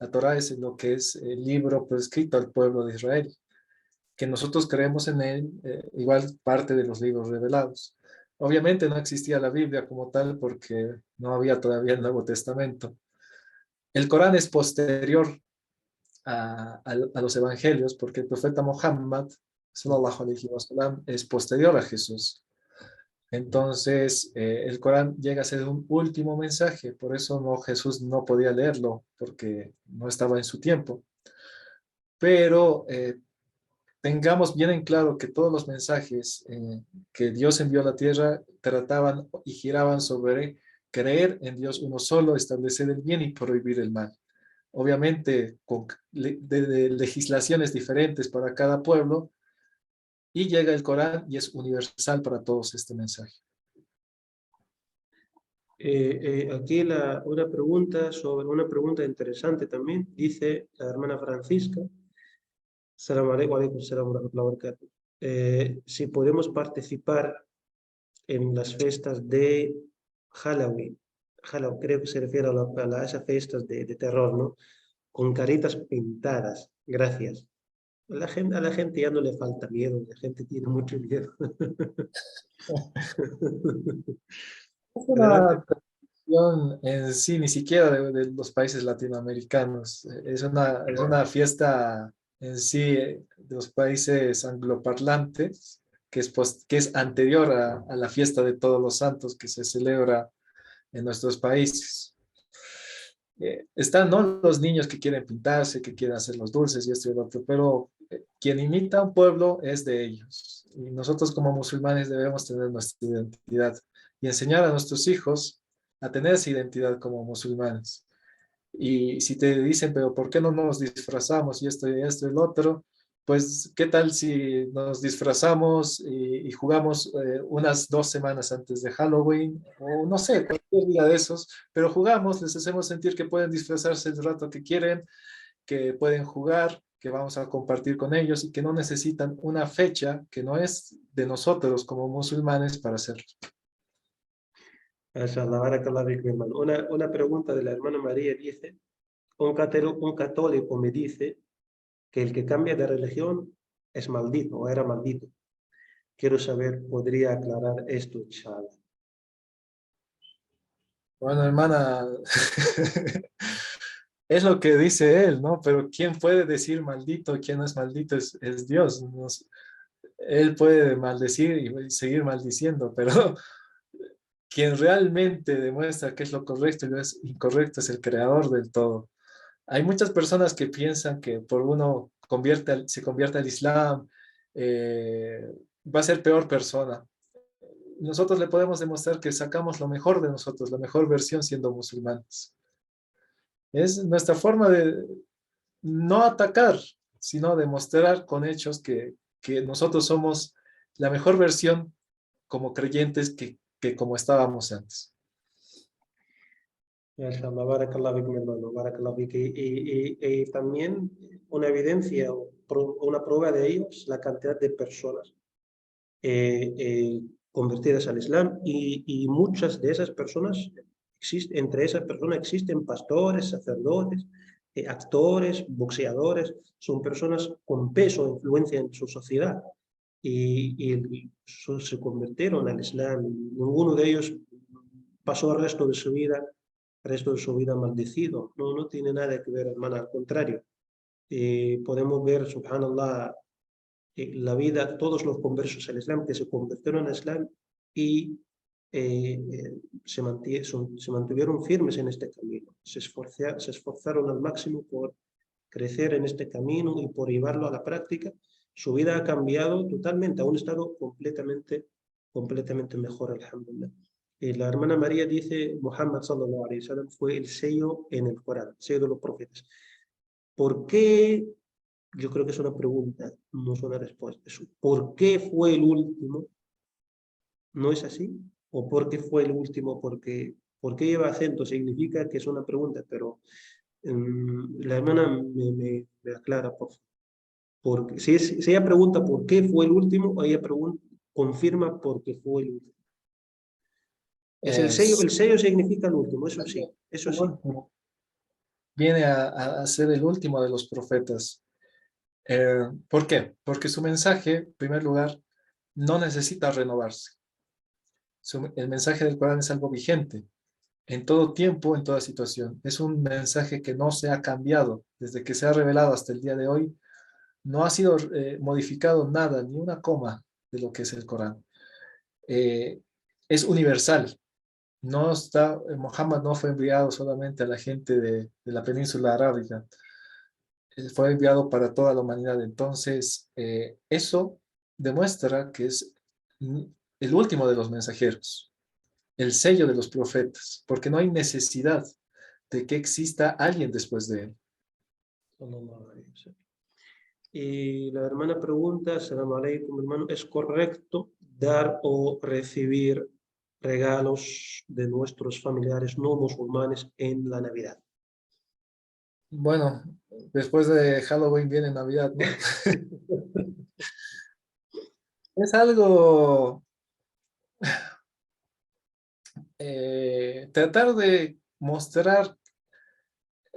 [SPEAKER 1] La Torá es lo que es el libro prescrito al pueblo de Israel, que nosotros creemos en él, igual parte de los libros revelados. Obviamente no existía la Biblia como tal porque no había todavía el Nuevo Testamento. El Corán es posterior a los evangelios porque el profeta Muhammad, sallallahu alaihi wasallam, es posterior a Jesús. Entonces, el Corán llega a ser un último mensaje, por eso Jesús no podía leerlo, porque no estaba en su tiempo. Pero tengamos bien en claro que todos los mensajes que Dios envió a la tierra trataban y giraban sobre creer en Dios uno solo, establecer el bien y prohibir el mal. Obviamente, con de legislaciones diferentes para cada pueblo, y llega el Corán y es universal para todos este mensaje.
[SPEAKER 2] Aquí una pregunta interesante también, dice la hermana Francisca. Salam alaikum, salam wa rahmatullahi wa barakatuh. Si podemos participar en las fiestas de Halloween. Halloween creo que se refiere a esas fiestas de terror, ¿no? Con caritas pintadas. Gracias. A la gente ya no le falta miedo, la gente tiene mucho miedo.
[SPEAKER 1] Es una tradición en sí, ni siquiera de los países latinoamericanos. Es una fiesta en sí de los países angloparlantes, que es anterior a la fiesta de Todos los Santos que se celebra en nuestros países. Están, ¿no?, los niños que quieren pintarse, que quieren hacer los dulces y esto y lo otro, pero quien imita a un pueblo es de ellos. Y nosotros como musulmanes debemos tener nuestra identidad y enseñar a nuestros hijos a tener esa identidad como musulmanes. Y si te dicen, pero ¿por qué no nos disfrazamos y esto y esto y el otro? Pues, ¿qué tal si nos disfrazamos y jugamos unas 2 semanas antes de Halloween? O no sé, cualquier día de esos, pero jugamos, les hacemos sentir que pueden disfrazarse el rato que quieren, que pueden jugar, que vamos a compartir con ellos y que no necesitan una fecha que no es de nosotros como musulmanes para hacerlo.
[SPEAKER 2] Mashallah, barakallah fik, mi hermano. Una pregunta de la hermana María dice, un católico me dice que el que cambia de religión es maldito o era maldito. Quiero saber, ¿podría aclarar esto, inshallah?
[SPEAKER 1] Bueno, hermana, es lo que dice él, ¿no? Pero ¿quién puede decir maldito? ¿Quién no es maldito? Es Dios. Él puede maldecir y seguir maldiciendo, pero quien realmente demuestra qué es lo correcto y lo es incorrecto es el creador del todo. Hay muchas personas que piensan que por uno se convierte al Islam, va a ser peor persona. Nosotros le podemos demostrar que sacamos lo mejor de nosotros, la mejor versión siendo musulmanes. Es nuestra forma de no atacar, sino demostrar con hechos que nosotros somos la mejor versión como creyentes que como estábamos antes.
[SPEAKER 2] Mashallah, barakallah fik, mi hermano, barakallah fik. Y también una evidencia o una prueba de ello es la cantidad de personas convertidas al Islam y muchas de esas personas, entre esas personas existen pastores, sacerdotes, actores, boxeadores, son personas con peso e influencia en su sociedad y se convirtieron al Islam. Ninguno de ellos pasó el resto de su vida maldecido. No tiene nada que ver, hermana, al contrario. Podemos ver, subhanallah, la vida, todos los conversos al Islam que se convirtieron al Islam y se mantuvieron firmes en este camino. Se esforzaron al máximo por crecer en este camino y por llevarlo a la práctica. Su vida ha cambiado totalmente a un estado completamente mejor, alhamdulillah. La hermana María dice, Muhammad sallallahu alaihi wasallam fue el sello en el Corán, el sello de los profetas. ¿Por qué? Yo creo que es una pregunta, no es una respuesta. ¿Por qué fue el último? ¿No es así? ¿O por qué fue el último? ¿Por qué lleva acento? Significa que es una pregunta, pero la hermana me aclara, por favor. Porque si ella pregunta por qué fue el último, ella confirma por qué fue el último. Es el sello significa el último, eso sí, eso sí.
[SPEAKER 1] Viene a ser el último de los profetas. ¿Por qué? Porque su mensaje, en primer lugar, no necesita renovarse. El mensaje del Corán es algo vigente en todo tiempo, en toda situación. Es un mensaje que no se ha cambiado desde que se ha revelado hasta el día de hoy. No ha sido modificado nada, ni una coma de lo que es el Corán. es universal. Muhammad no fue enviado solamente a la gente de la península arábiga, fue enviado para toda la humanidad. Entonces, eso demuestra que es el último de los mensajeros, el sello de los profetas, porque no hay necesidad de que exista alguien después de él.
[SPEAKER 2] Y la hermana pregunta, Assalamu alaikum, hermano, ¿es correcto dar o recibir regalos de nuestros familiares no musulmanes en la Navidad?
[SPEAKER 1] Bueno, después de Halloween viene Navidad, ¿no? Es algo, tratar de mostrar,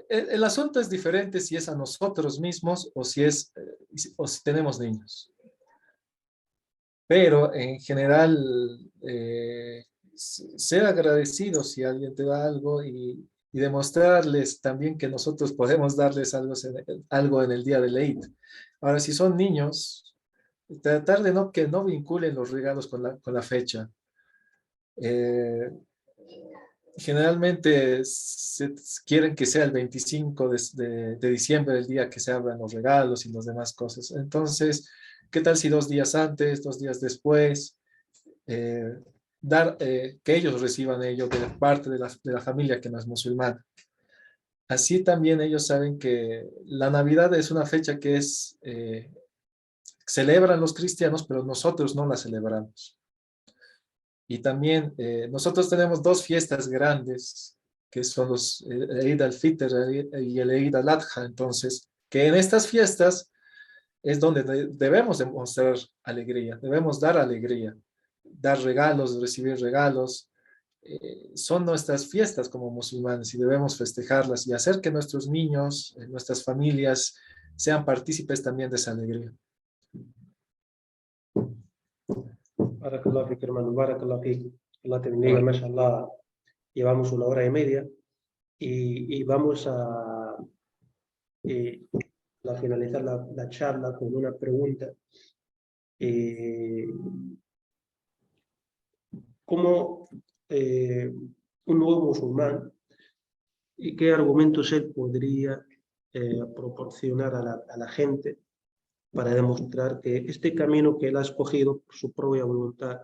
[SPEAKER 1] el asunto es diferente si es a nosotros mismos o o si tenemos niños. Pero en general, ser agradecido si alguien te da algo y demostrarles también que nosotros podemos darles algo en el día de Eid. Ahora, si son niños, tratar de que no vinculen los regalos con la fecha. Generalmente quieren que sea el 25 de diciembre, el día que se abran los regalos y las demás cosas. Entonces, ¿qué tal si 2 días antes, 2 días después, que ellos reciban ello de parte de la familia que no es musulmana? Así también ellos saben que la Navidad es una fecha que celebran los cristianos, pero nosotros no la celebramos. Y también nosotros tenemos 2 fiestas grandes, que son el Eid al-Fitr y el Eid al-Adha. Entonces, que en estas fiestas es donde debemos demostrar alegría, debemos dar regalos, recibir regalos. Son nuestras fiestas como musulmanes y debemos festejarlas y hacer que nuestros niños, nuestras familias, sean partícipes también de esa alegría.
[SPEAKER 2] Barakallahu fik, hermano, barakallahu fik. Allah te bendiga, mashallah. Llevamos 1 hora y media y vamos a finalizar la charla con una pregunta. ¿Cómo un nuevo musulmán y qué argumentos él podría proporcionar a la gente para demostrar que este camino que él ha escogido por su propia voluntad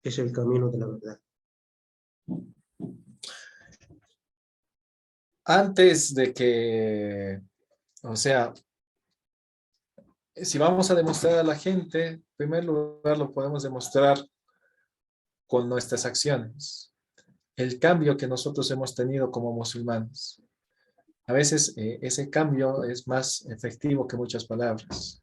[SPEAKER 2] es el camino de la verdad?
[SPEAKER 1] Antes de que, o sea, si vamos a demostrar a la gente, en primer lugar lo podemos demostrar con nuestras acciones, el cambio que nosotros hemos tenido como musulmanes. A veces ese cambio es más efectivo que muchas palabras.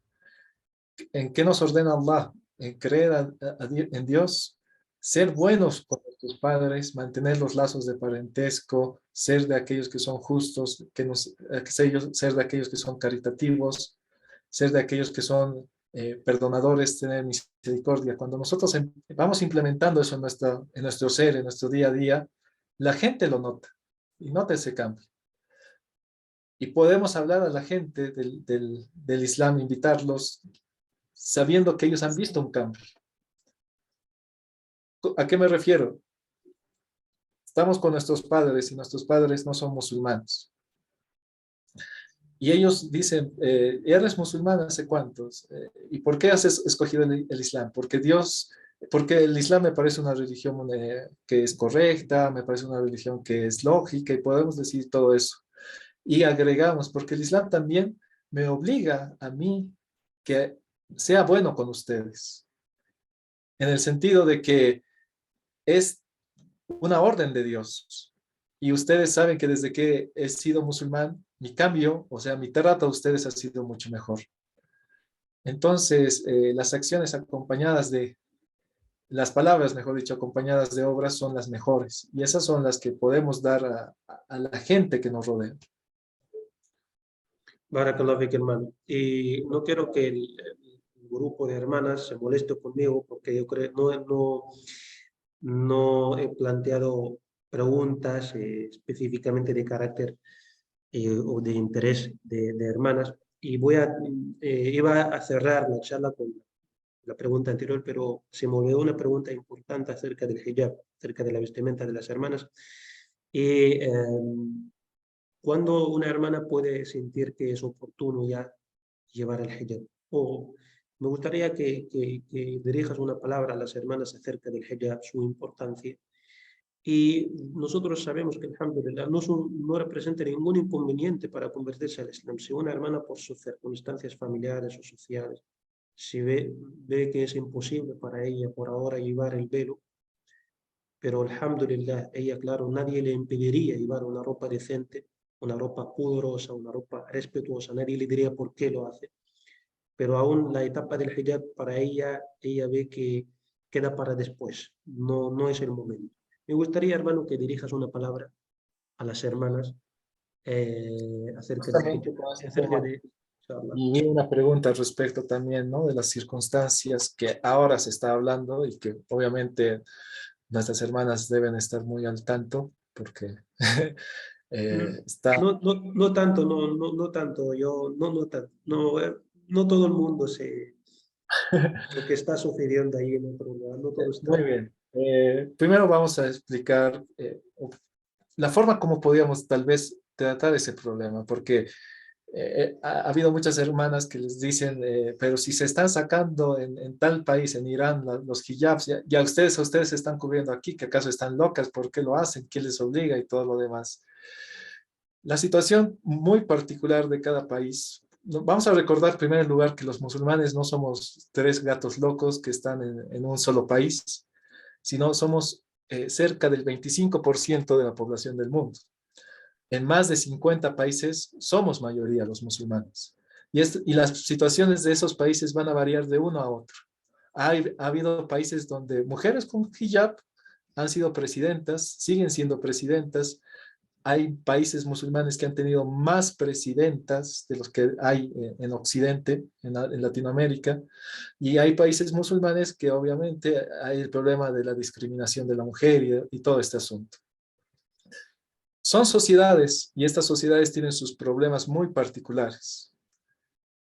[SPEAKER 1] ¿En qué nos ordena Allah? En creer en Dios, ser buenos con nuestros padres, mantener los lazos de parentesco, ser de aquellos que son justos, ser de aquellos que son caritativos, ser de aquellos que son perdonadores, tener misericordia. Cuando nosotros vamos implementando eso en nuestro ser, en nuestro día a día, la gente lo nota y nota ese cambio. Y podemos hablar a la gente del Islam, invitarlos, sabiendo que ellos han visto un cambio. ¿A qué me refiero? Estamos con nuestros padres y nuestros padres no son musulmanes. Y ellos dicen, ¿eres musulmán hace cuántos? ¿Y por qué has escogido el Islam? Porque el Islam me parece una religión que es correcta, me parece una religión que es lógica y podemos decir todo eso. Y agregamos, porque el Islam también me obliga a mí que sea bueno con ustedes. En el sentido de que es una orden de Dios. Y ustedes saben que desde que he sido musulmán, mi cambio, o sea, mi trato a ustedes ha sido mucho mejor. Entonces, las acciones acompañadas las palabras, mejor dicho, acompañadas de obras son las mejores. Y esas son las que podemos dar a la gente que nos rodea.
[SPEAKER 2] Barakallahu fik, hermano. Y no quiero que el grupo de hermanas se moleste conmigo porque yo creo no he planteado preguntas específicamente de carácter o de interés de hermanas. Y iba a cerrar la charla con la pregunta anterior, pero se me olvidó una pregunta importante acerca del hijab, acerca de la vestimenta de las hermanas. Y ¿cuándo una hermana puede sentir que es oportuno ya llevar el hijab? O me gustaría que dirijas una palabra a las hermanas acerca del hijab, su importancia. Y nosotros sabemos que, alhamdulillah, no representa ningún inconveniente para convertirse al Islam. Si una hermana, por sus circunstancias familiares o sociales, si ve que es imposible para ella por ahora llevar el velo, pero alhamdulillah, ella, claro, nadie le impediría llevar una ropa decente, una ropa pudorosa, una ropa respetuosa, nadie le diría por qué lo hace. Pero aún la etapa del hijab para ella ve que queda para después, no es el momento. Me gustaría, hermano, que dirijas una palabra a las hermanas acerca del
[SPEAKER 1] Justamente
[SPEAKER 2] hijab,
[SPEAKER 1] con ese
[SPEAKER 2] acerca
[SPEAKER 1] tema.
[SPEAKER 2] de... inshallah.
[SPEAKER 1] Y una pregunta al respecto también, ¿no? De las circunstancias que ahora se está hablando y que obviamente nuestras hermanas deben estar muy al tanto porque está...
[SPEAKER 2] No tanto, no tanto, no tanto, no todo el mundo lo que está sucediendo ahí en otro lugar, no todo está.
[SPEAKER 1] Muy bien. Primero vamos a explicar la forma como podíamos tal vez tratar ese problema, porque ha habido muchas hermanas que les dicen, pero si se están sacando en tal país, en Irán, los hijabs, ya ustedes se están cubriendo aquí, que acaso están locas, ¿por qué lo hacen? ¿Quién les obliga? Y todo lo demás. La situación muy particular de cada país. Vamos a recordar primero en lugar que los musulmanes no somos tres gatos locos que están en un solo país, sino somos cerca del 25% de la población del mundo. En más de 50 países somos mayoría los musulmanes. Y las situaciones de esos países van a variar de uno a otro. Ha habido países donde mujeres con hijab han sido presidentas, siguen siendo presidentas. Hay países musulmanes que han tenido más presidentas de los que hay en Occidente, en Latinoamérica, y hay países musulmanes que obviamente hay el problema de la discriminación de la mujer y todo este asunto. Son sociedades y estas sociedades tienen sus problemas muy particulares,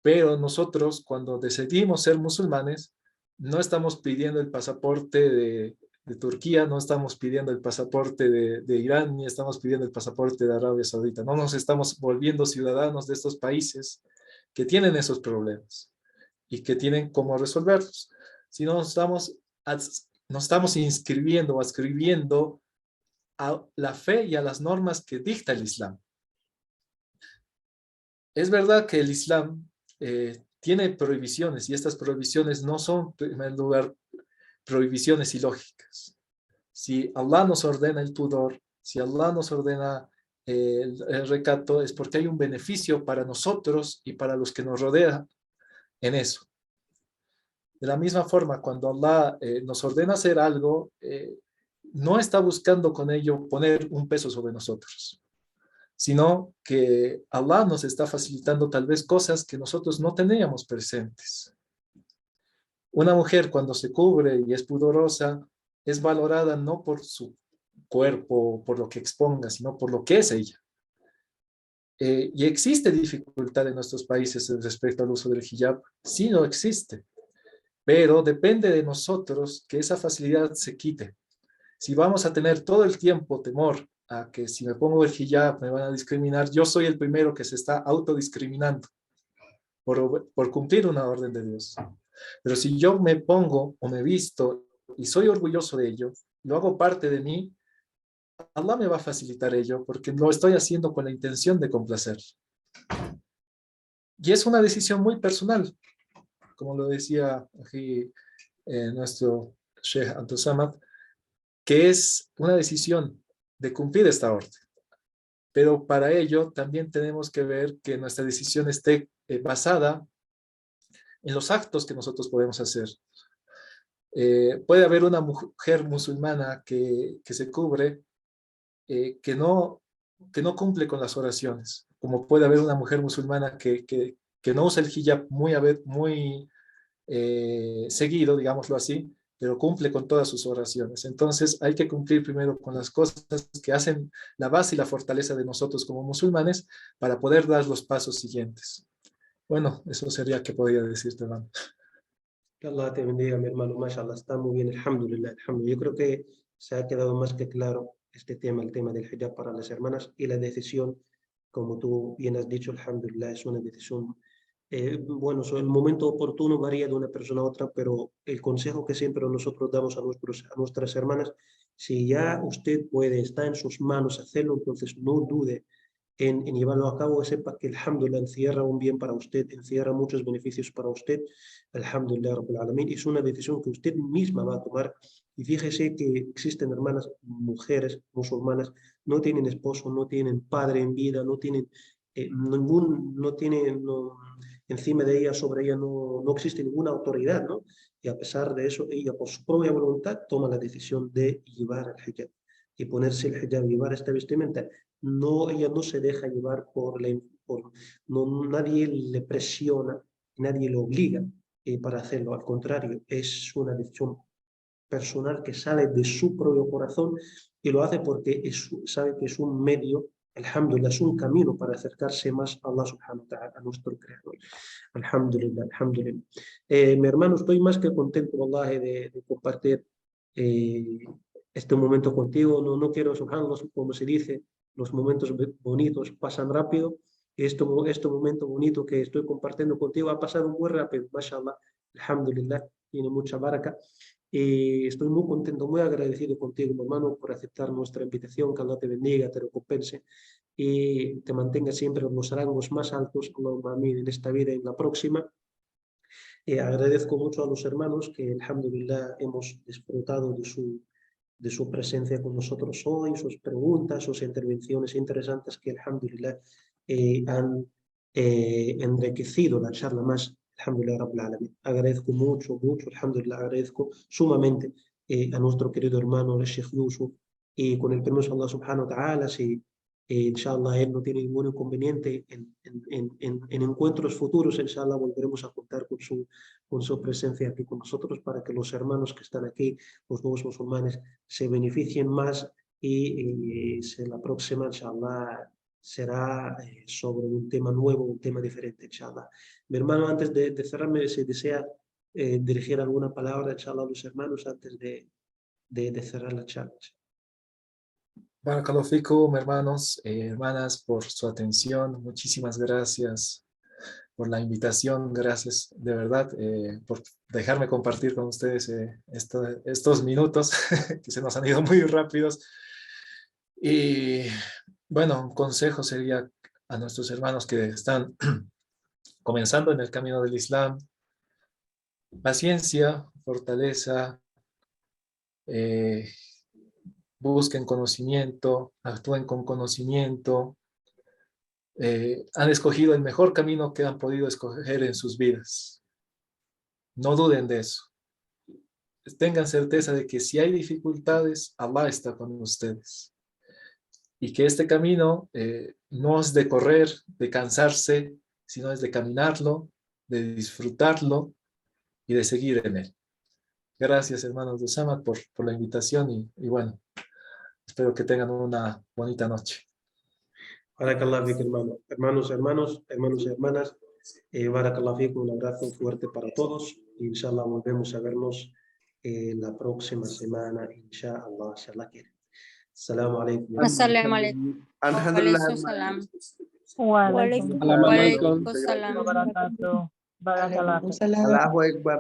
[SPEAKER 1] pero nosotros cuando decidimos ser musulmanes no estamos pidiendo el pasaporte de Turquía, no estamos pidiendo el pasaporte de Irán, ni estamos pidiendo el pasaporte de Arabia Saudita. No nos estamos volviendo ciudadanos de estos países que tienen esos problemas y que tienen cómo resolverlos. Sino nos estamos inscribiendo o adscribiendo a la fe y a las normas que dicta el Islam. Es verdad que el Islam tiene prohibiciones y estas prohibiciones no son, en primer lugar, prohibiciones ilógicas. Si Allah nos ordena el pudor, si Allah nos ordena el recato, es porque hay un beneficio para nosotros y para los que nos rodean en eso. De la misma forma, cuando Allah nos ordena hacer algo, no está buscando con ello poner un peso sobre nosotros, sino que Allah nos está facilitando tal vez cosas que nosotros no teníamos presentes. Una mujer cuando se cubre y es pudorosa, es valorada no por su cuerpo, por lo que exponga, sino por lo que es ella. Y existe dificultad en nuestros países respecto al uso del hijab. Sí, no existe, pero depende de nosotros que esa facilidad se quite. Si vamos a tener todo el tiempo temor a que si me pongo el hijab me van a discriminar, yo soy el primero que se está autodiscriminando por cumplir una orden de Dios. Pero si yo me pongo o me visto y soy orgulloso de ello, lo hago parte de mí, Allah me va a facilitar ello porque lo estoy haciendo con la intención de complacer. Y es una decisión muy personal, como lo decía aquí nuestro Sheikh Abdul Samad, que es una decisión de cumplir esta orden. Pero para ello también tenemos que ver que nuestra decisión esté basada en los actos que nosotros podemos hacer. Puede haber una mujer musulmana que se cubre, que no cumple con las oraciones, como puede haber una mujer musulmana que no usa el hijab muy seguido, digámoslo así, pero cumple con todas sus oraciones. Entonces hay que cumplir primero con las cosas que hacen la base y la fortaleza de nosotros como musulmanes para poder dar los pasos siguientes. Bueno, eso sería que podría decirte, hermano.
[SPEAKER 2] Que Allah te bendiga, mi hermano. Mashallah, está muy bien. Alhamdulillah, alhamdulillah. Yo creo que se ha quedado más que claro este tema, el tema del hijab para las hermanas y la decisión, como tú bien has dicho, alhamdulillah, es una decisión. Bueno, el momento oportuno varía de una persona a otra, pero el consejo que siempre nosotros damos a nuestras hermanas, si ya usted puede, está en sus manos hacerlo, entonces no dude en llevarlo a cabo, sepa que alhamdulillah encierra un bien para usted, encierra muchos beneficios para usted, alhamdulillah rabbil alamin, es una decisión que usted misma va a tomar. Y fíjese que existen hermanas, mujeres musulmanas, no tienen esposo, no tienen padre en vida, no tienen no tienen, encima de ella, sobre ella, no existe ninguna autoridad, ¿no? Y a pesar de eso, ella por su propia voluntad toma la decisión de llevar el hijab y ponerse el hijab, llevar esta vestimenta. No, ella no se deja llevar no, nadie le presiona, nadie le obliga para hacerlo. Al contrario, es una decisión personal que sale de su propio corazón y lo hace porque sabe que es un medio, alhamdulillah, es un camino para acercarse más a Allah subhanahu wa ta'ala, a nuestro creador. Alhamdulillah, alhamdulillah. Mi hermano, estoy más que contento, wallahi, de compartir este momento contigo. No quiero, subhanallah, como se dice, los momentos bonitos pasan rápido. Este momento bonito que estoy compartiendo contigo ha pasado muy rápido, mashallah, alhamdulillah, tiene mucha baraka. Estoy muy contento, muy agradecido contigo, hermano, por aceptar nuestra invitación. Que Allah te bendiga, te recompense y te mantenga siempre en los rangos más altos, Allahumma amén, en esta vida y en la próxima. Agradezco mucho a los hermanos que, alhamdulillah, hemos disfrutado de su presencia con nosotros hoy, sus preguntas, sus intervenciones interesantes que, alhamdulillah, han enriquecido la charla más. Alhamdulillah, Rabbil Alamin. Agradezco mucho, alhamdulillah, agradezco sumamente a nuestro querido hermano, el Sheikh Yusuf, y con el permiso de Allah subhanahu wa ta'ala, si inshallah él no tiene ningún inconveniente en encuentros futuros, inshallah volveremos a contar con su presencia aquí con nosotros para que los hermanos que están aquí, los nuevos musulmanes, se beneficien más y la próxima, inshallah, será sobre un tema nuevo, un tema diferente, inshallah. Mi hermano, antes de cerrarme, si desea dirigir alguna palabra, inshallah, a los hermanos antes de cerrar la charla.
[SPEAKER 1] Barakallahu fikum, hermanos, hermanas, por su atención. Muchísimas gracias por la invitación. Gracias de verdad por dejarme compartir con ustedes estos minutos que se nos han ido muy rápidos. Y bueno, un consejo sería a nuestros hermanos que están comenzando en el camino del Islam: paciencia, fortaleza, busquen conocimiento, actúen con conocimiento. Han escogido el mejor camino que han podido escoger en sus vidas. No duden de eso. Tengan certeza de que si hay dificultades, Allah está con ustedes. Y que este camino no es de correr, de cansarse, sino es de caminarlo, de disfrutarlo y de seguir en él. Gracias, hermanos de Samad, por la invitación y bueno, espero que tengan una bonita noche.
[SPEAKER 2] Barakallahu fik, hermano. Hermanos y hermanas, barakallahu fik, un abrazo fuerte para todos. Inshallah volvemos a vernos la próxima semana, inshallah, si Allah quiere. Assalamu alaikum.
[SPEAKER 6] Assalamu alaikum.
[SPEAKER 3] Alhamdulillah,
[SPEAKER 6] Waalaikumsalam.
[SPEAKER 5] Waalaikumsalam.
[SPEAKER 6] Waalaikumsalam.
[SPEAKER 3] Allahu Akbar.